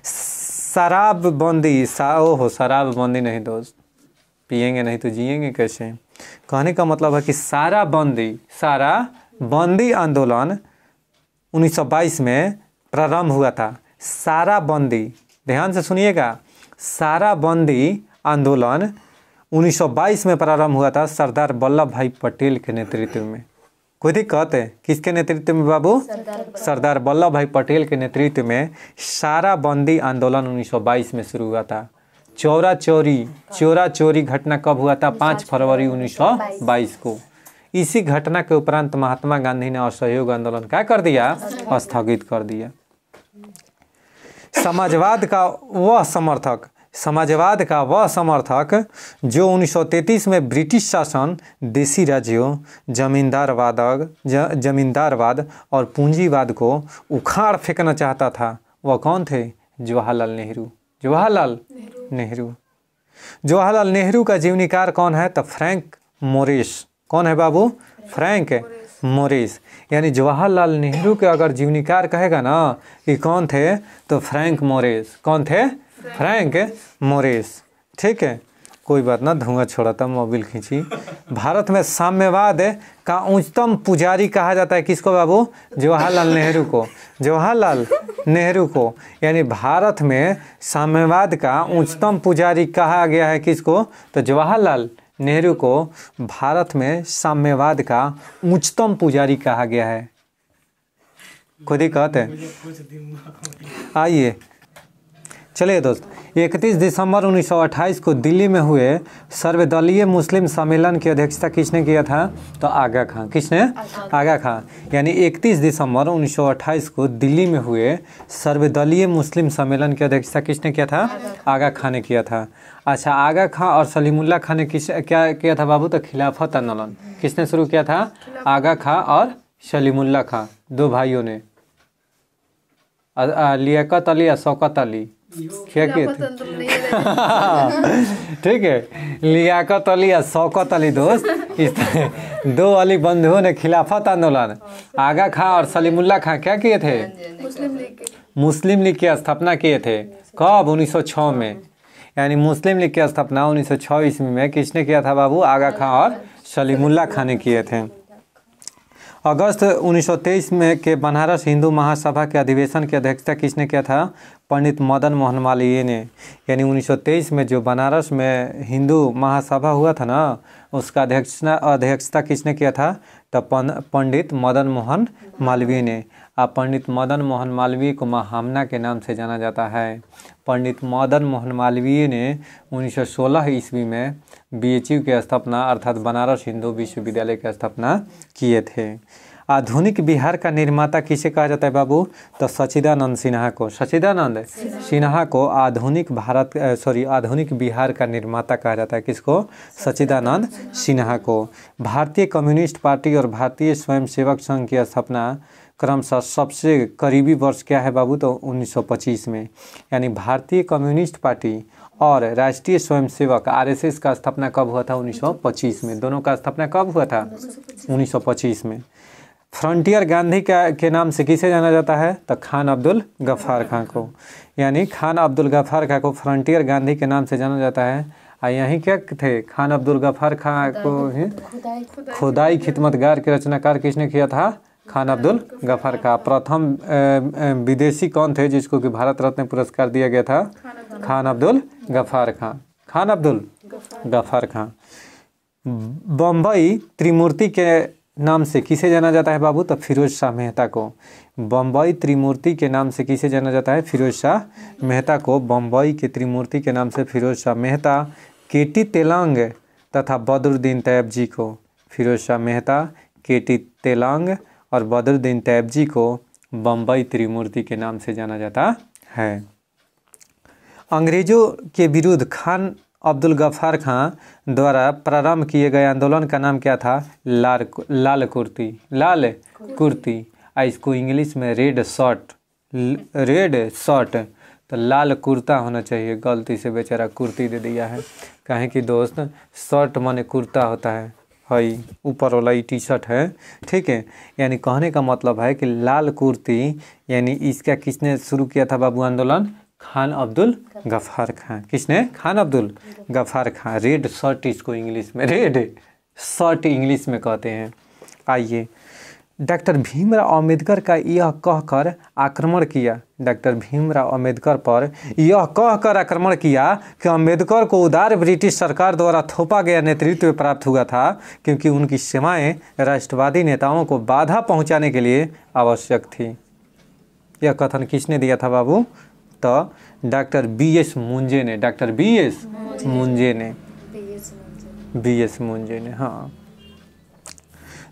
शराबबंदी, ओहो शराबबंदी नहीं दोस्त, पिएंगे नहीं तो जिएंगे कैसे? कहने का मतलब है कि सारा बंदी आंदोलन 1922 में प्रारंभ हुआ था। सारा बंदी, ध्यान से सुनिएगा, सारा बंदी आंदोलन 1922 में प्रारंभ हुआ था सरदार वल्लभ भाई पटेल के नेतृत्व में। कोई दिक्कत है? किसके नेतृत्व में बाबू? सरदार वल्लभ भाई पटेल के नेतृत्व में सारा बंदी आंदोलन 1922 में शुरू हुआ था। चोरा चोरी घटना कब हुआ था? 5 फरवरी 1922 को। इसी घटना के उपरांत महात्मा गांधी ने असहयोग आंदोलन क्या कर दिया, स्थगित कर दिया। समाजवाद का वह समर्थक जो 1933 में ब्रिटिश शासन, देसी राज्यों, जमींदारवाद और पूंजीवाद को उखाड़ फेंकना चाहता था, वह कौन थे? जवाहरलाल नेहरू। जवाहरलाल नेहरू का जीवनीकार कौन है? तो फ्रैंक मोरिस। कौन है बाबू? Frank Morris. यानी जवाहरलाल नेहरू के अगर जीवनीकार कहेगा ना कि कौन थे, तो फ्रैंक मोरिस। कौन थे? Frank Morris. ठीक है, कोई बात ना, धुआं छोड़ा था, मोबाइल खींची। भारत में साम्यवाद का उच्चतम पुजारी कहा जाता है किसको बाबू? जवाहरलाल नेहरू को। यानी भारत में साम्यवाद का उच्चतम पुजारी कहा गया है किसको? तो जवाहरलाल नेहरू को भारत में साम्यवाद का उच्चतम पुजारी कहा गया है। खुद ही कहते हैं। आइए चलिए दोस्त, 31 दिसंबर 1928 को दिल्ली में हुए सर्वदलीय मुस्लिम सम्मेलन की अध्यक्षता किसने किया था? तो आगा खां। किसने? आगा खां। यानी 31 दिसंबर 1928 को दिल्ली में हुए सर्वदलीय मुस्लिम सम्मेलन की अध्यक्षता किसने किया था? आगा खां ने किया था। अच्छा, आगा खां और सलीमुल्लाह खां ने क्या किया था बाबू? तो खिलाफत आंदोलन किसने शुरू किया था? आगा खां और सलीमुल्लाह खां, दो भाइयों ने। लियाकत अली और शौकत अली क्या किए थे? ठीक है, लियाकत अली और शौकत अली दोस्त, इस दो अली बंधुओं ने खिलाफत आंदोलन, आगा खां और सलीमुल्लाह खां क्या किए थे? मुस्लिम लीग की स्थापना किए थे। कब? 1906 में। यानी मुस्लिम लीग की स्थापना 1906 ईस्वी में किसने किया था बाबू? आगा खां और सलीमुल्लाह खां ने किए थे। अगस्त 1923 में के बनारस हिंदू महासभा के अधिवेशन की अध्यक्षता किसने किया था? पंडित मदन मोहन मालवीय ने। यानी 1923 में जो बनारस में हिंदू महासभा हुआ था ना, उसका अध्यक्षता किसने किया था? तो पंडित मदन मोहन मालवीय ने। अब पंडित मदन मोहन मालवीय को महामना के नाम से जाना जाता है। पंडित मदन मोहन मालवीय ने 1916 ईस्वी में BHU की स्थापना अर्थात बनारस हिंदू विश्वविद्यालय की स्थापना किए थे। आधुनिक बिहार का निर्माता किसे कहा जाता है बाबू? तो सच्चिदानंद सिन्हा को। सच्चिदानंद सिन्हा को आधुनिक बिहार का निर्माता कहा जाता है। किसको? सच्चिदानंद सिन्हा को। भारतीय कम्युनिस्ट पार्टी और भारतीय स्वयंसेवक संघ की स्थापना क्रमशः सबसे करीबी वर्ष क्या है बाबू? तो 1925 में। यानी भारतीय कम्युनिस्ट पार्टी और राष्ट्रीय स्वयंसेवक RSS का स्थापना कब हुआ था? 1925 में। दोनों का स्थापना कब हुआ था? 1925 में। फ्रंटियर गांधी के नाम से किसे जाना जाता है? तो खान अब्दुल गफ्फार खां को। यानी खान अब्दुल गफ्फार खां को फ्रंटियर गांधी के नाम से जाना जाता है। यहीं क्या थे? खान अब्दुल गफ्फार खां को खुदाई खिदमतगार के रचनाकार किसने किया था? खान अब्दुल गफ्फार खां। प्रथम विदेशी कौन थे जिसको कि भारत रत्न पुरस्कार दिया गया था? खान अब्दुल गफ्फार खां। खान अब्दुल गफ्फार खां। बम्बई त्रिमूर्ति के नाम से किसे जाना जाता है बाबू? तो फिरोज शाह मेहता को। बम्बई त्रिमूर्ति के नाम से किसे जाना जाता है? फिरोज शाह मेहता को। बम्बई के त्रिमूर्ति के नाम से फिरोज शाह मेहता, KT तेलंग तथा बदरुद्दीन तैयब जी को। फिरोज शाह मेहता, KT तेलंग और बदरुद्दीन तैयब जी को बम्बई त्रिमूर्ति के नाम से जाना जाता है। अंग्रेजों के विरुद्ध खान अब्दुल गफ्फार खां द्वारा प्रारंभ किए गए आंदोलन का नाम क्या था? लाल कुर्ती। इसको इंग्लिश में रेड शर्ट, तो लाल कुर्ता होना चाहिए। गलती से बेचारा कुर्ती दे दिया है। कहें कि दोस्त शर्ट माने कुर्ता होता है, हई ऊपर वाला ये टी-शर्ट है। ठीक है, यानी कहने का मतलब है कि लाल कुर्ती, यानी इसका किसने शुरू किया था बाबू आंदोलन? खान अब्दुल गफ्फार खां। किसने? खान अब्दुल गफ्फार खां। रेड शर्ट इसको इंग्लिश में रेड शर्ट इंग्लिश में कहते हैं। आइए, डॉक्टर भीमराव अंबेडकर का यह कहकर आक्रमण किया। डॉक्टर भीमराव अंबेडकर पर यह कहकर आक्रमण किया कि अंबेडकर को उदार ब्रिटिश सरकार द्वारा थोपा गया नेतृत्व प्राप्त हुआ था, क्योंकि उनकी सेवाएं राष्ट्रवादी नेताओं को बाधा पहुंचाने के लिए आवश्यक थी। यह कथन किसने दिया था बाबू? तो डॉक्टर BS मुंजे ने। डॉक्टर BS मुंजे ने। हाँ।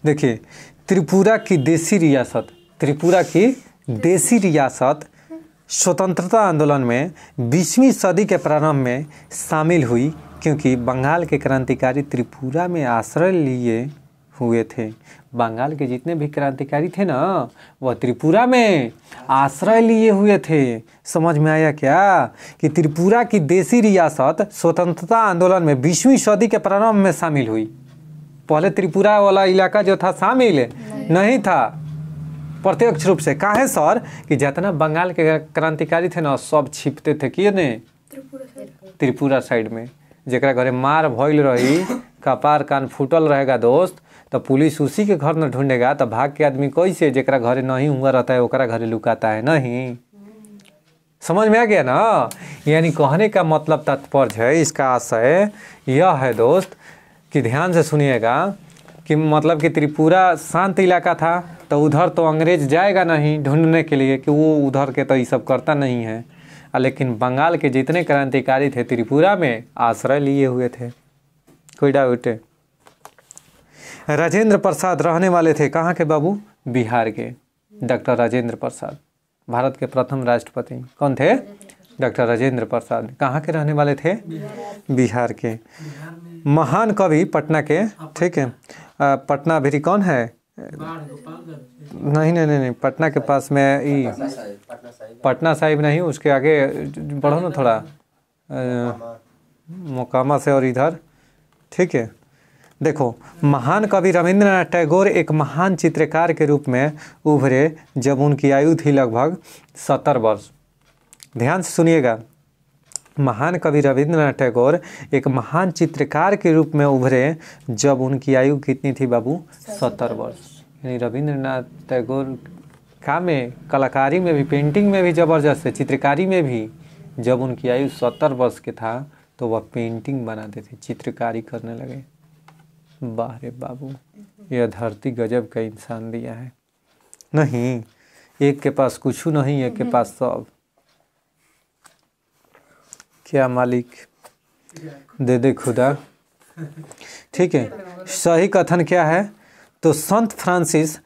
देखिए, त्रिपुरा की देसी रियासत, त्रिपुरा की देसी रियासत स्वतंत्रता आंदोलन में 20वीं सदी के प्रारंभ में शामिल हुई, क्योंकि बंगाल के क्रांतिकारी त्रिपुरा में आश्रय लिए हुए थे। बंगाल के जितने भी क्रांतिकारी थे ना, वह त्रिपुरा में आश्रय लिए हुए थे। समझ में आया क्या? कि त्रिपुरा की देसी रियासत स्वतंत्रता आंदोलन में 20वीं सदी के प्रारंभ में शामिल हुई। पहले त्रिपुरा वाला इलाका जो था शामिल नहीं था प्रत्यक्ष रूप से। काहे सर? कि जितना बंगाल के क्रांतिकारी थे ना, सब छिपते थे कि ने त्रिपुरा साइड में। जेकरा घरे मार भइल रही, कपार कान फूटल रहेगा दोस्त, तो पुलिस उसी के घर न ढूंढेगा। तो भाग के आदमी कैसे, जेकरा घरे नहीं हुआ रहता है ओकरा घरे लुकाता है नहीं। समझ में आ गया ना? यानी कहने का मतलब तात्पर्य है, इसका आशय यह है दोस्त कि ध्यान से सुनिएगा कि मतलब कि त्रिपुरा शांत इलाका था, तो उधर तो अंग्रेज जाएगा नहीं ढूंढने के लिए कि वो उधर के तो ये सब करता नहीं है। लेकिन बंगाल के जितने क्रांतिकारी थे त्रिपुरा में आश्रय लिए हुए थे। कोई डाउट? राजेंद्र प्रसाद रहने वाले थे कहाँ के बाबू? बिहार के। डॉक्टर राजेंद्र प्रसाद भारत के प्रथम राष्ट्रपति कौन थे? डॉक्टर राजेंद्र प्रसाद। कहाँ के रहने वाले थे? बिहार के। महान कवि पटना के, ठीक है। पटना भी कौन है? नहीं नहीं नहीं, पटना के पास में पटना साहिब नहीं, उसके आगे बढ़ो ना थोड़ा, मोकामा से और इधर, ठीक है। देखो, महान कवि रविंद्रनाथ टैगोर एक महान चित्रकार के रूप में उभरे जब उनकी आयु थी लगभग 70 वर्ष। ध्यान से सुनिएगा, महान कवि रविंद्रनाथ टैगोर एक महान चित्रकार के रूप में उभरे जब उनकी आयु कितनी थी बाबू? 70 वर्ष। यानी रविंद्रनाथ टैगोर का में कलाकारी में भी, पेंटिंग में भी जबरदस्त है, चित्रकारी में भी। जब उनकी आयु 70 वर्ष के था तो वह पेंटिंग बनाते थे, चित्रकारी करने लगे। वाह रे बाबू, यह धरती गजब का इंसान दिया है। नहीं, एक के पास कुछ नहीं, एक के पास सब। क्या मालिक दे दे खुदा। ठीक है, सही कथन क्या है? तो संत फ्रांसिस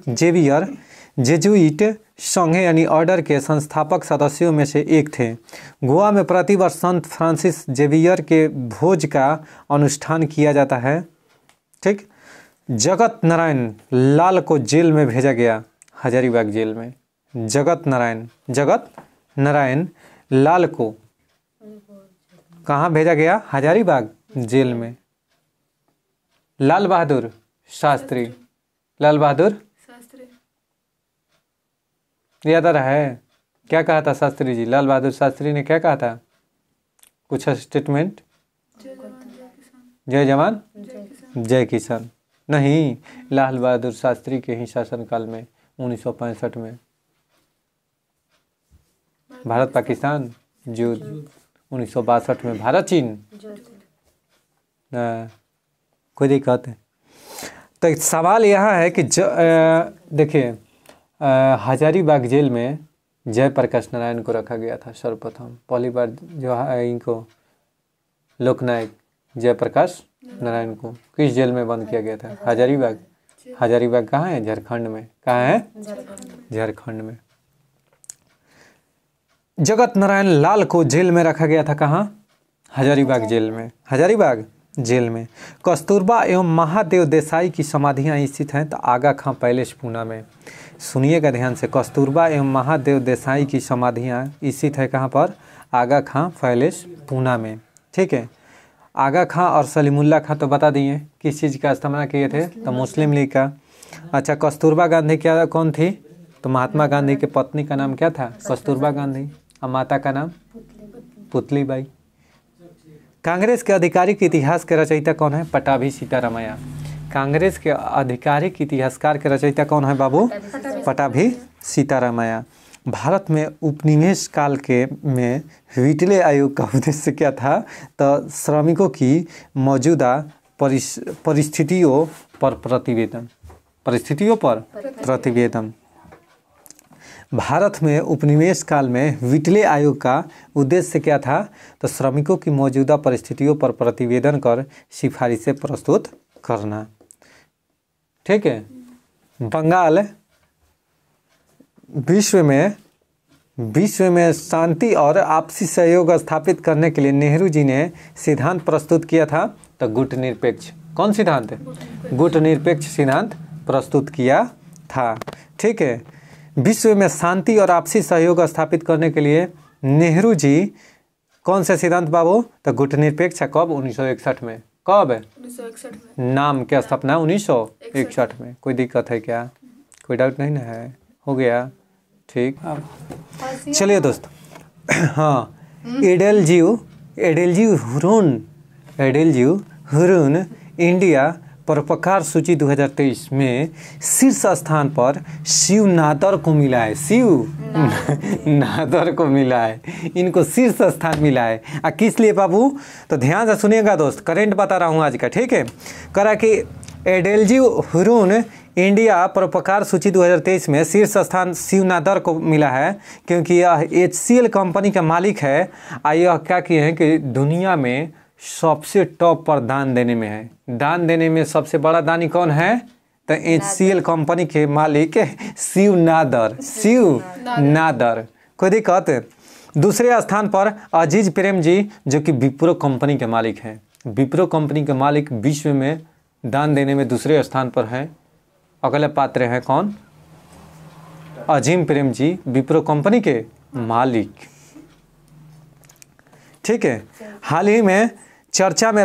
जेवियर जेजुइट संघ यानी ऑर्डर के संस्थापक सदस्यों में से एक थे। गोवा में प्रतिवर्ष संत फ्रांसिस जेवियर के भोज का अनुष्ठान किया जाता है। ठीक, जगत नारायण लाल को जेल में भेजा गया, हजारीबाग जेल में। जगत नारायण लाल को कहाँ भेजा गया? हजारीबाग जेल में। लाल बहादुर शास्त्री याद आ रहा है? क्या कहा था शास्त्री जी? लाल बहादुर शास्त्री ने क्या कहा था? कुछ स्टेटमेंट? जय जवान जय किसान। नहीं, लाल बहादुर शास्त्री के ही शासनकाल में 1965 में भारत पाकिस्तान युद्ध, 1962 में भारत चीन। कोई दिक्कत है? तो सवाल यहाँ है कि देखिए, हजारीबाग जेल में जयप्रकाश नारायण को रखा गया था सर्वप्रथम। पहली बार जो है इनको लोकनायक जयप्रकाश नारायण को किस जेल में बंद किया गया था? हजारीबाग। हजारीबाग कहाँ है? झारखंड में। कहाँ है? झारखंड में। जगत नारायण लाल को जेल में रखा गया था। कहाँ? हजारीबाग जेल में। हजारीबाग जेल में कस्तूरबा एवं महादेव देसाई की समाधियां स्थित हैं। तो आगा खां पैलेस पूना में। सुनिएगा ध्यान से, कस्तूरबा एवं महादेव देसाई की समाधियां स्थित है कहाँ पर? आगा खां पैलेस पूना में। ठीक है। आगा खां और सलीमुल्लाह खां तो बता दिए किस चीज़ का स्थापना किए थे? तो मुस्लिम लीग का। अच्छा, कस्तूरबा गांधी क्या कौन थी? तो महात्मा गांधी की पत्नी का नाम क्या था? कस्तूरबा गांधी। और माता का नाम पुतली बाई। कांग्रेस के आधिकारिक इतिहास के रचयिता कौन है? पटाभी सीतारामैया। कांग्रेस के आधिकारिक इतिहासकार के रचयिता कौन है बाबू? पटाभी सीतारामैया। भारत में उपनिवेश काल के में व्हिटले आयोग का उद्देश्य क्या था? तो श्रमिकों की मौजूदा परिस्थितियों पर प्रतिवेदन। भारत में उपनिवेश काल में व्हिटले आयोग का उद्देश्य क्या था? तो श्रमिकों की मौजूदा परिस्थितियों पर प्रतिवेदन कर सिफारिशें प्रस्तुत करना। ठीक है, बंगाल विश्व में शांति और आपसी सहयोग स्थापित करने के लिए नेहरू जी ने सिद्धांत प्रस्तुत किया था। तो गुट निरपेक्ष, कौन सिद्धांत? गुट निरपेक्ष सिद्धांत प्रस्तुत किया था। ठीक है, विश्व में शांति और आपसी सहयोग स्थापित करने के लिए नेहरू जी कौन से सिद्धांत बाबू? तो गुट निरपेक्ष। कब? 1961 में। कब? 1961 में। नाम क्या स्थापना? 1961 में। कोई दिक्कत है क्या? कोई डाउट नहीं ना है? हो गया? ठीक। चलिए दोस्त, हाँ, एडेलजी हुरून इंडिया परोपकार सूची 2023 में शीर्ष स्थान पर शिव नादर को मिला है। शिव नादर को मिला है, इनको शीर्ष स्थान मिला है। किस लिए बाबू? तो ध्यान से सुनिएगा दोस्त, करंट बता रहा हूँ आज का। ठीक है, करा कि एडेलजी हुरून इंडिया परोपकार सूची 2023 में शीर्ष स्थान शिव नादर को मिला है, क्योंकि यह HCL कंपनी का मालिक है। यह क्या किए हैं कि दुनिया में सबसे टॉप पर दान देने में है। दान देने में सबसे बड़ा दानी कौन है? तो HCL कंपनी के मालिक शिव नादर। कोई दिक्कत? दूसरे स्थान पर अजीज प्रेम जी, जो कि विप्रो कंपनी के मालिक हैं। विप्रो कंपनी के मालिक विश्व में दान देने में दूसरे स्थान पर हैं। अगले पात्र हैं कौन? अजीम प्रेम जी, विप्रो कंपनी के मालिक। ठीक है, हाल ही में चर्चा में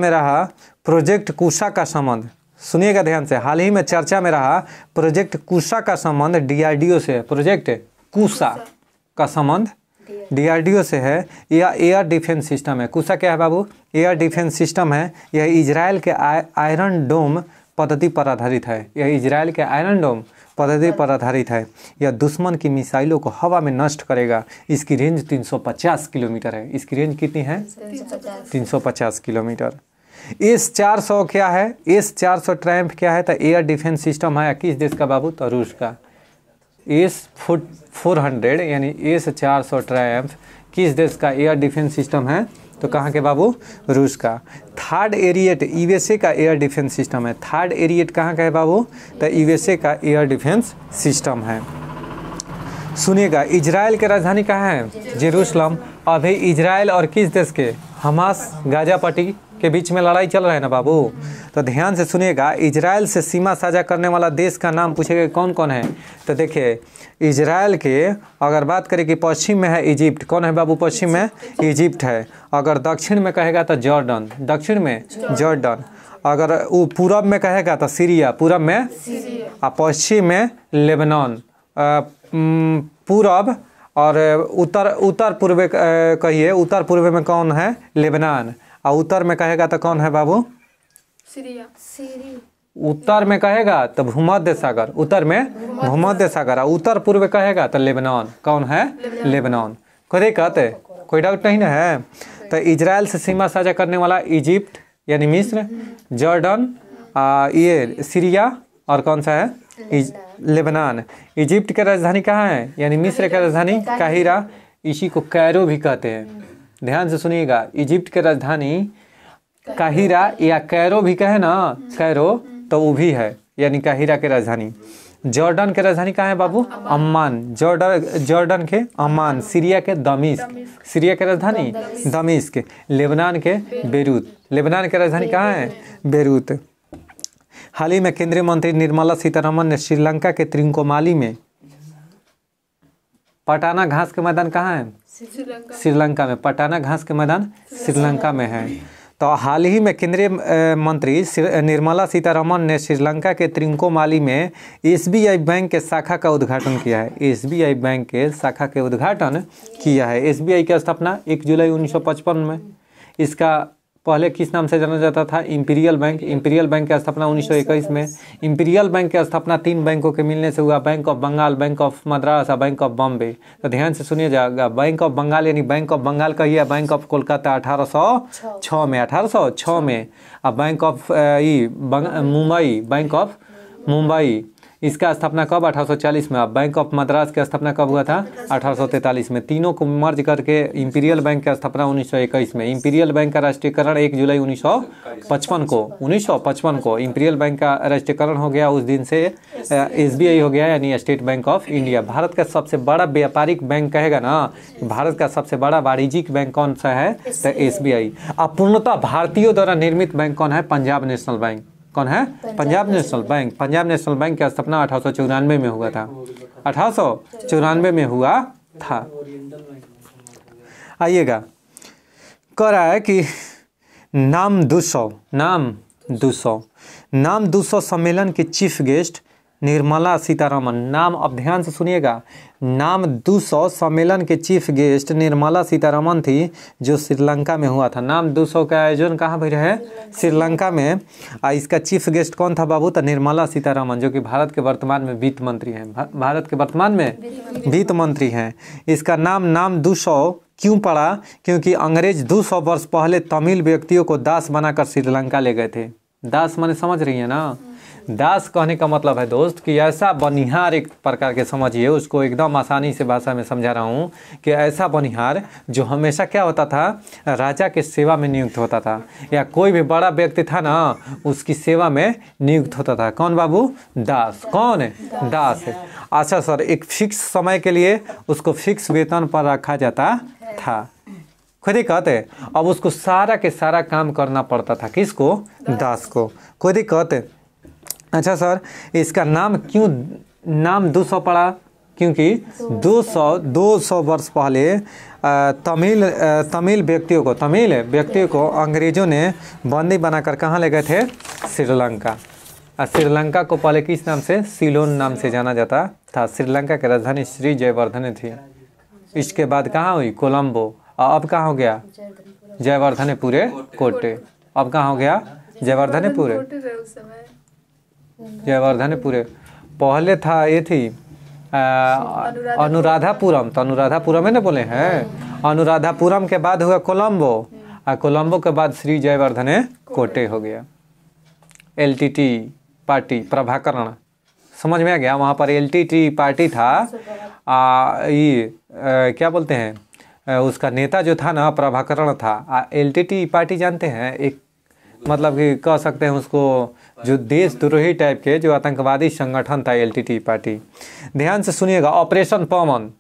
रहा प्रोजेक्ट कुशा का संबंध। सुनिएगा ध्यान से, हाल ही में चर्चा में रहा प्रोजेक्ट कुशा का संबंध DRDO से। प्रोजेक्ट कुशा का संबंध DRDO से है। यह एयर डिफेंस सिस्टम है। कुशा क्या है बाबू? एयर डिफेंस सिस्टम है। यह इजराइल के आयरन डोम पद्धति पर आधारित है। यह इजराइल के आयरन डोम पद्धति पर आधारित है। यह दुश्मन की मिसाइलों को हवा में नष्ट करेगा। इसकी रेंज 350 किलोमीटर है। इसकी रेंज कितनी है? 350 किलोमीटर। S-400 क्या है? S-400 ट्रायम्फ क्या है? तो एयर डिफेंस सिस्टम है। किस देश का बाबू? तो रूस का। S-400 यानी S-400 ट्रायम्फ किस देश का एयर डिफेंस सिस्टम है? तो कहाँ के बाबू? रूस का। थर्ड एरिएट USA का एयर डिफेंस सिस्टम है। थर्ड एरिएट कहाँ का है बाबू? तो USA का एयर डिफेंस सिस्टम है। सुनिएगा, इजराइल की राजधानी कहाँ है? जेरूसलम। अभी इजराइल और किस देश के? हमास गाजा पट्टी के बीच में लड़ाई चल रहा है ना बाबू। तो ध्यान से सुनिएगा, इजराइल से सीमा साझा करने वाला देश का नाम पूछेगा कौन कौन है? तो देखिए, इजराइल के अगर बात करें कि पश्चिम में है इजिप्ट। कौन है बाबू? पश्चिम में इजिप्ट है। अगर दक्षिण में कहेगा तो जॉर्डन। दक्षिण में जॉर्डन। अगर वो पूरब में कहेगा तो सीरिया। पूरब में और पश्चिम में लेबनान। पूरब और उत्तर पूर्व कहिए, उत्तर पूर्व में कौन है? लेबनान। और उत्तर में कहेगा तो कौन है बाबू? सीरिया। उत्तर में कहेगा तो भूमध्य सागर। उत्तर में भूमध्य सागर। और उत्तर पूर्व कहेगा तो लेबनान। कौन है? लेबनान। कोई दिक्कत है? कोई डाउट नहीं ना है? तो इजराइल से सीमा साझा करने वाला इजिप्ट यानी मिस्र, जॉर्डन, ये सीरिया और कौन सा है? लेबनान। इजिप्ट की राजधानी कहाँ है? यानी मिस्र की राजधानी काहिरा। इसी को कैरो भी कहते हैं। ध्यान से सुनिएगा, इजिप्ट की राजधानी काहिरा या कैरो भी कहे ना, कैरो तो वो भी है, यानी काहिरा की राजधानी। जॉर्डन की राजधानी कहाँ है बाबू? अम्मान। जॉर्डन के अम्मान। सीरिया के दमिश्क। सीरिया की राजधानी दमिश्क। लेबनान के बेरूत। लेबनान की राजधानी कहाँ है? बेरूत। हाल ही में केंद्रीय मंत्री निर्मला सीतारमण ने श्रीलंका के त्रिकोमाली में पटाना घास के मैदान कहाँ है? श्रीलंका में। पटाना घास के मैदान श्रीलंका में है। तो हाल ही में केंद्रीय मंत्री निर्मला सीतारमण ने श्रीलंका के त्रिकोमाली में SBI बैंक के शाखा का उद्घाटन किया है। SBI बैंक के शाखा के उद्घाटन किया है। SBI की स्थापना 1 जुलाई 1955 में। इसका पहले किस नाम से जाना जाता था? Imperial bank. इंपीरियल बैंक की स्थापना 1921 में। इंपीरियल बैंक की स्थापना 3 बैंकों के मिलने से हुआ, bank of Bengal, bank of Madras और बैंक ऑफ बॉम्बे। तो ध्यान से सुनिए जाएगा, बैंक ऑफ बंगाल यानी बैंक ऑफ बंगाल कहिए, बैंक ऑफ कोलकाता 1806 में। 1806 में। और bank of Mumbai, bank of Mumbai इसका स्थापना कब? 1840 में। अब बैंक ऑफ मद्रास की स्थापना कब हुआ था? 1843 में। तीनों को मर्ज करके इंपीरियल बैंक की स्थापना 1921 में। इंपीरियल बैंक का राष्ट्रीयकरण 1 जुलाई 1955 को इंपीरियल बैंक का राष्ट्रीयकरण हो गया। उस दिन से SBI हो गया, यानी state bank of India. Bharat का सबसे बड़ा व्यापारिक बैंक कहेगा ना, भारत का सबसे बड़ा वाणिज्यिक बैंक कौन सा है? तो SBI। अब पूर्णतः भारतीयों द्वारा निर्मित बैंक कौन है? Punjab national bank. कौन है? Punjab national bank. Punjab national bank की स्थापना 1894 में हुआ था। 1894 में हुआ था। आइएगा, कह रहा है कि नाम 200 सम्मेलन के चीफ गेस्ट निर्मला सीतारमन। नाम, अब ध्यान से सुनिएगा, नाम 200 सम्मेलन के चीफ गेस्ट निर्मला सीतारमन थी, जो श्रीलंका में हुआ था। नाम 200 का आयोजन कहाँ पर है? श्रीलंका में। इसका चीफ गेस्ट कौन था बाबू? तो निर्मला सीतारमन, जो कि भारत के वर्तमान में वित्त मंत्री हैं। भारत के वर्तमान में वित्त मंत्री हैं। इसका नाम 200 क्यों पड़ा? क्योंकि अंग्रेज 200 वर्ष पहले तमिल व्यक्तियों को दास बनाकर श्रीलंका ले गए थे। दास माने समझ रही है ना? दास कहने का मतलब है दोस्त कि ऐसा बनिहार, एक प्रकार के समझिए उसको, एकदम आसानी से भाषा में समझा रहा हूँ कि ऐसा बनिहार जो हमेशा क्या होता था? राजा के सेवा में नियुक्त होता था, या कोई भी बड़ा व्यक्ति था ना, उसकी सेवा में नियुक्त होता था। कौन बाबू? दास। कौन है? दास है। अच्छा सर, एक फिक्स समय के लिए उसको फिक्स वेतन पर रखा जाता था। खुद ही कहते, अब उसको सारा के सारा काम करना पड़ता था। किसको? दास को। खुद ही कहते। अच्छा सर, इसका नाम क्यों नाम 200 पड़ा? क्योंकि 200 वर्ष पहले तमिल व्यक्तियों को अंग्रेजों ने बंदी बनाकर कहाँ ले गए थे? श्रीलंका। श्रीलंका को पहले किस नाम से? सीलोन नाम से जाना जाता था। श्रीलंका की राजधानी श्री जयवर्धने थी। इसके बाद कहाँ हुई? कोलंबो। अब कहाँ हो गया? जयवर्धनेपुरे कोटे। अब कहाँ हो गया? जयवर्धनेपुरे। जयवर्धनेपुरे। पहले था ये थी अनुराधापुरम। तो अनुराधापुरम है ना बोले हैं। अनुराधापुरम के बाद हुआ कोलंबो, और कोलंबो के बाद श्री जयवर्धने कोटे हो गया। LTT पार्टी, प्रभाकरण, समझ में आ गया? वहाँ पर LTT पार्टी था। क्या बोलते हैं, उसका नेता जो था ना, प्रभाकरण था। LTT पार्टी जानते हैं? एक मतलब कि कह सकते हैं उसको, जो देशद्रोही टाइप के, जो आतंकवादी संगठन था LTT पार्टी। ध्यान से सुनिएगा। ऑपरेशन पवन,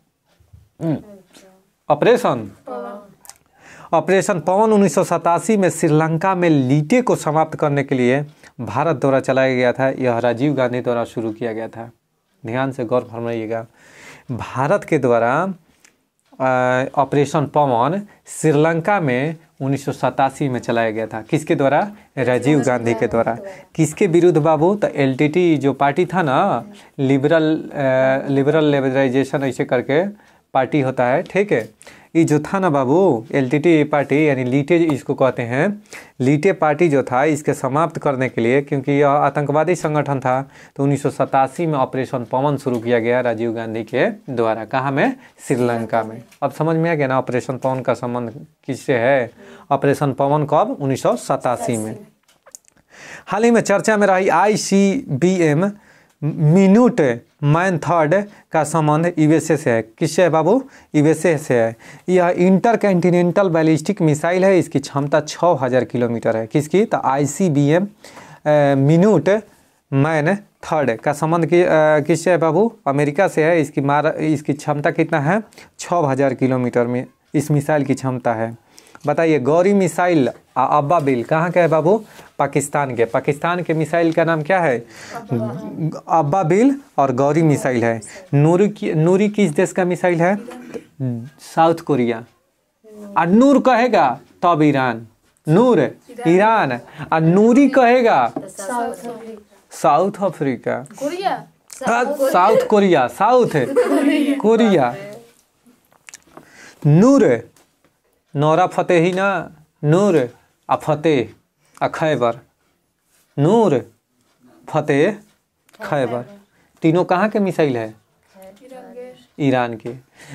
ऑपरेशन पवन 1987 में श्रीलंका में लीटे को समाप्त करने के लिए भारत द्वारा चलाया गया था। यह राजीव गांधी द्वारा शुरू किया गया था। ध्यान से गौर फरमाइएगा। भारत के द्वारा ऑपरेशन पवन श्रीलंका में 1987 में चलाया गया था। किसके द्वारा? राजीव गांधी के द्वारा। किसके विरुद्ध बाबू? तो LTT जो पार्टी था ना, लिबरल लिबरलाइजेशन ऐसे करके पार्टी होता है, ठीक है। ये जो था ना बाबू, LTT पार्टी यानी लीटे इसको कहते हैं। लीटे पार्टी जो था, इसके समाप्त करने के लिए, क्योंकि यह आतंकवादी संगठन था, तो 1987 में ऑपरेशन पवन शुरू किया गया राजीव गांधी के द्वारा। कहाँ में? श्रीलंका में। अब समझ में आ गया ना ऑपरेशन पवन का संबंध किससे है? ऑपरेशन पवन कब? 1987 में। हाल ही में चर्चा में रही ICBM मिनट मैन थर्ड का संबंध USA से है। किससे है बाबू? USA से है। यह इंटर कॉन्टिनेंटल बैलिस्टिक मिसाइल है। इसकी क्षमता 6000 किलोमीटर है। किसकी? तो ICBM मिनट मैन थर्ड का संबंध किससे है बाबू? अमेरिका से है। इसकी क्षमता कितना है? 6000 किलोमीटर में इस मिसाइल की क्षमता है। बताइए, गौरी मिसाइल अब्बा बिल कहाँ का है बाबू? पाकिस्तान के। पाकिस्तान के मिसाइल का नाम क्या है? अब्बा बिल और गौरी मिसाइल है। नूरी किस देश का मिसाइल है? South Korea. और नूर कहेगा तब ईरान। नूर ईरान, और नूरी कहेगा South Africa. South Korea, South Korea. Noor Nora Fatehi ना, नूर आ फतेह आ खैबर। नूर फतेह खैबर तीनों कहाँ के मिसाइल है? ईरान के।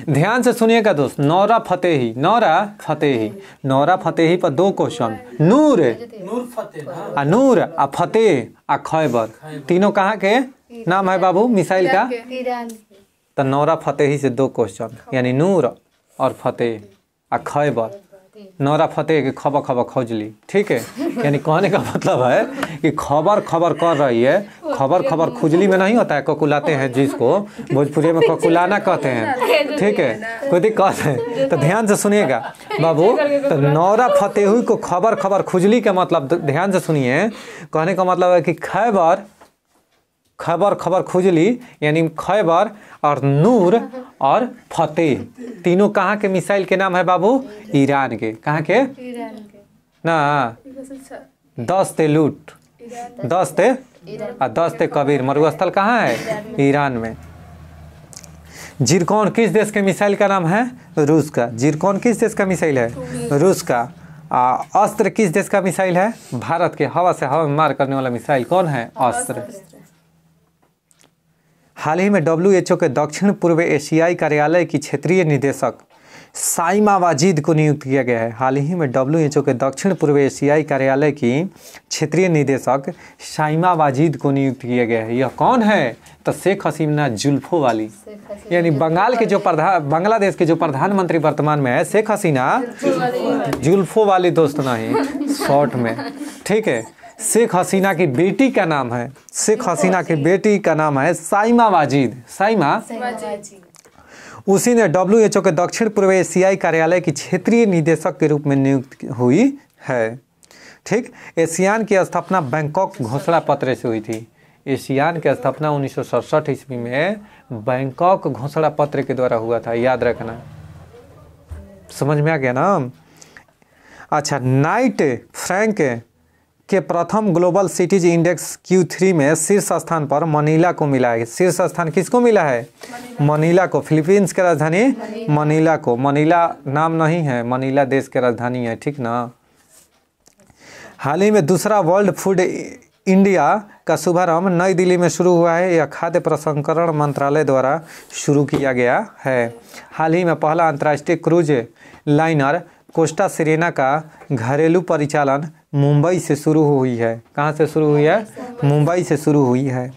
ध्यान से सुनिएगा दोस्त, Nora Fatehi, Nora Fatehi, Nora Fatehi पर 2 क्वेश्चन, नूर नूर आ फतेह आ खैबर, तीनों कहाँ के नाम है बाबू मिसाइल का? ईरान तो नौरा फतेही से 2 क्वेश्चन, यानी नूर और फतेह आ खैबर, नौरा फतेह के खबर खबर खोजली, ठीक है। यानी कहने का मतलब है कि खबर खबर कर रही है, खबर खबर खुजली में नहीं होता है, ककुलाते हैं जिसको भोजपुरी में ककुलाना कहते हैं, ठीक है, कोई दिक्कत है तो ध्यान से सुनिएगा बाबू। तो नौरा फतेही को खबर खबर खुजली का मतलब ध्यान से सुनिए, कहने का मतलब है कि खैबर खबर खबर खुजली, यानी खैबर और नूर और फतेह तीनों कहाँ के मिसाइल के नाम है बाबू? ईरान के। कहाँ के? ईरान के ना 10 ते लूट, 10 ते और 10 ते कबीर, मरुस्थल कहाँ है? ईरान में। जिरकॉन किस देश के मिसाइल का नाम है? रूस का। जिरकॉन किस देश का मिसाइल है? रूस का। अस्त्र किस देश का मिसाइल है? भारत के। हवा से हवा में मार करने वाला मिसाइल कौन है? अस्त्र। हाल ही में WHO के दक्षिण पूर्व एशियाई कार्यालय की क्षेत्रीय निदेशक साइमा वाजिद को नियुक्त किया गया है। हाल ही में WHO के दक्षिण पूर्व एशियाई कार्यालय की क्षेत्रीय निदेशक साइमा वाजिद को नियुक्त किया गया है। यह कौन है? तो शेख हसीना जुल्फों वाली, यानी बंगाल के जो बांग्लादेश के जो प्रधानमंत्री वर्तमान में है, शेख हसीना जुल्फों वाली दोस्त नहीं, शॉर्ट में, ठीक है। शेख हसीना की बेटी का नाम है, शेख हसीना की बेटी का नाम है साइमा वाजिद। साइमा उसी ने WHO के दक्षिण पूर्व एशियाई कार्यालय की क्षेत्रीय निदेशक के रूप में नियुक्त हुई है, ठीक। एशियान की स्थापना बैंकॉक घोषणा पत्र से हुई थी। एशियान की स्थापना 1967 ईस्वी में बैंकॉक घोषणा पत्र के द्वारा हुआ था, याद रखना। समझ में आ गया ना? अच्छा, नाइट फ्रैंक के प्रथम ग्लोबल सिटीज इंडेक्स Q3 में शीर्ष स्थान पर मनीला को मिला है। शीर्ष स्थान किसको मिला है? मनीला को। फिलीपींस की राजधानी मनीला को। मनीला नाम नहीं है, मनीला देश की राजधानी है, ठीक ना। हाल ही में दूसरा वर्ल्ड फूड इंडिया का शुभारंभ नई दिल्ली में शुरू हुआ है। यह खाद्य प्रसंस्करण मंत्रालय द्वारा शुरू किया गया है। हाल ही में पहला अंतर्राष्ट्रीय क्रूज लाइनर कोस्टा सिरेना का घरेलू परिचालन मुंबई से शुरू हुई है। कहाँ से शुरू हुई है? मुंबई से शुरू हुई है।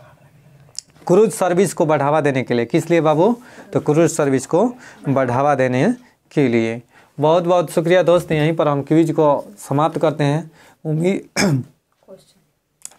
क्रूज सर्विस को बढ़ावा देने के लिए। किस लिए बाबू? तो क्रूज सर्विस को बढ़ावा देने के लिए। बहुत बहुत शुक्रिया दोस्त। यहीं पर हम क्विज को समाप्त करते हैं।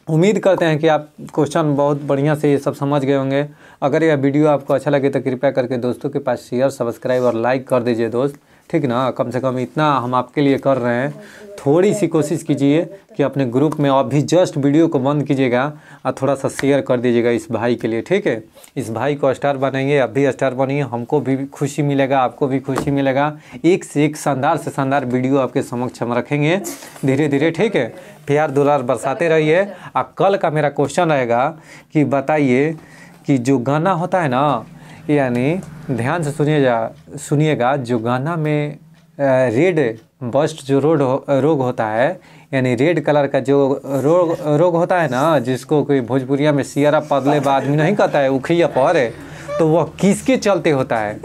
उम्मीद करते हैं कि आप क्वेश्चन बहुत बढ़िया से ये सब समझ गए होंगे। अगर यह वीडियो आपको अच्छा लगे तो कृपया करके दोस्तों के पास शेयर, सब्सक्राइब और लाइक कर दीजिए दोस्त, ठीक ना। कम से कम इतना हम आपके लिए कर रहे हैं। थोड़ी सी कोशिश कीजिए कि अपने ग्रुप में अभी जस्ट वीडियो को बंद कीजिएगा और थोड़ा सा शेयर कर दीजिएगा इस भाई के लिए, ठीक है। इस भाई को स्टार बनाएंगे, अब भी स्टार बनिए, हमको भी खुशी मिलेगा, आपको भी खुशी मिलेगा। एक से एक शानदार से शानदार वीडियो आपके समक्ष हम रखेंगे धीरे धीरे, ठीक है। प्यार दुलार बरसाते रहिए। और कल का मेरा क्वेश्चन रहेगा कि बताइए कि जो गाना होता है ना, यानी ध्यान से सुनिएगा, जो गाना में रेड बस्ट जो रोग होता है, यानी रेड कलर का जो रोग होता है ना, जिसको कोई भोजपुरिया में सियारा पदले बाद आदमी नहीं कहता है, उखिया पर, तो वह किसके चलते होता है?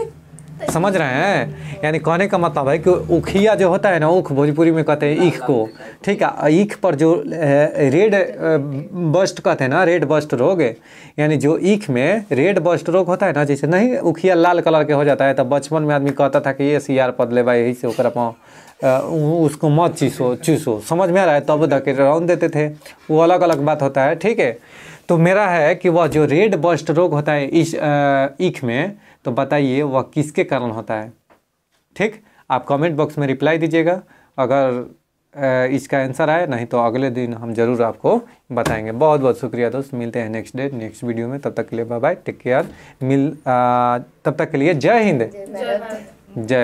समझ रहे हैं? यानी कहने का मतलब है कि उखिया जो होता है ना, ऊख भोजपुरी में कहते हैं ईख को, ठीक है। ईख पर जो रेड बस्ट कहते हैं ना, रेड बस्ट रोग, यानी जो ईख में रेड बस्ट रोग होता है ना, जैसे नहीं उखिया लाल कलर के हो जाता है, तो बचपन में आदमी कहता था कि ये सियार पदले बा, यही से ओकरा पाँव उसको मत चूसो। समझ में आ रहा है? तब धके रौन देते थे, वो अलग अलग बात होता है, ठीक है। तो मेरा है कि वह जो रेड बस्ट रोग होता है इस ईख में, तो बताइए वह किसके कारण होता है, ठीक। आप कमेंट बॉक्स में रिप्लाई दीजिएगा अगर इसका आंसर आए, नहीं तो अगले दिन हम जरूर आपको बताएंगे। बहुत बहुत शुक्रिया दोस्त। मिलते हैं नेक्स्ट वीडियो में। तब तक के लिए बाय बाय, टेक केयर। तब तक के लिए जय हिंद, जय।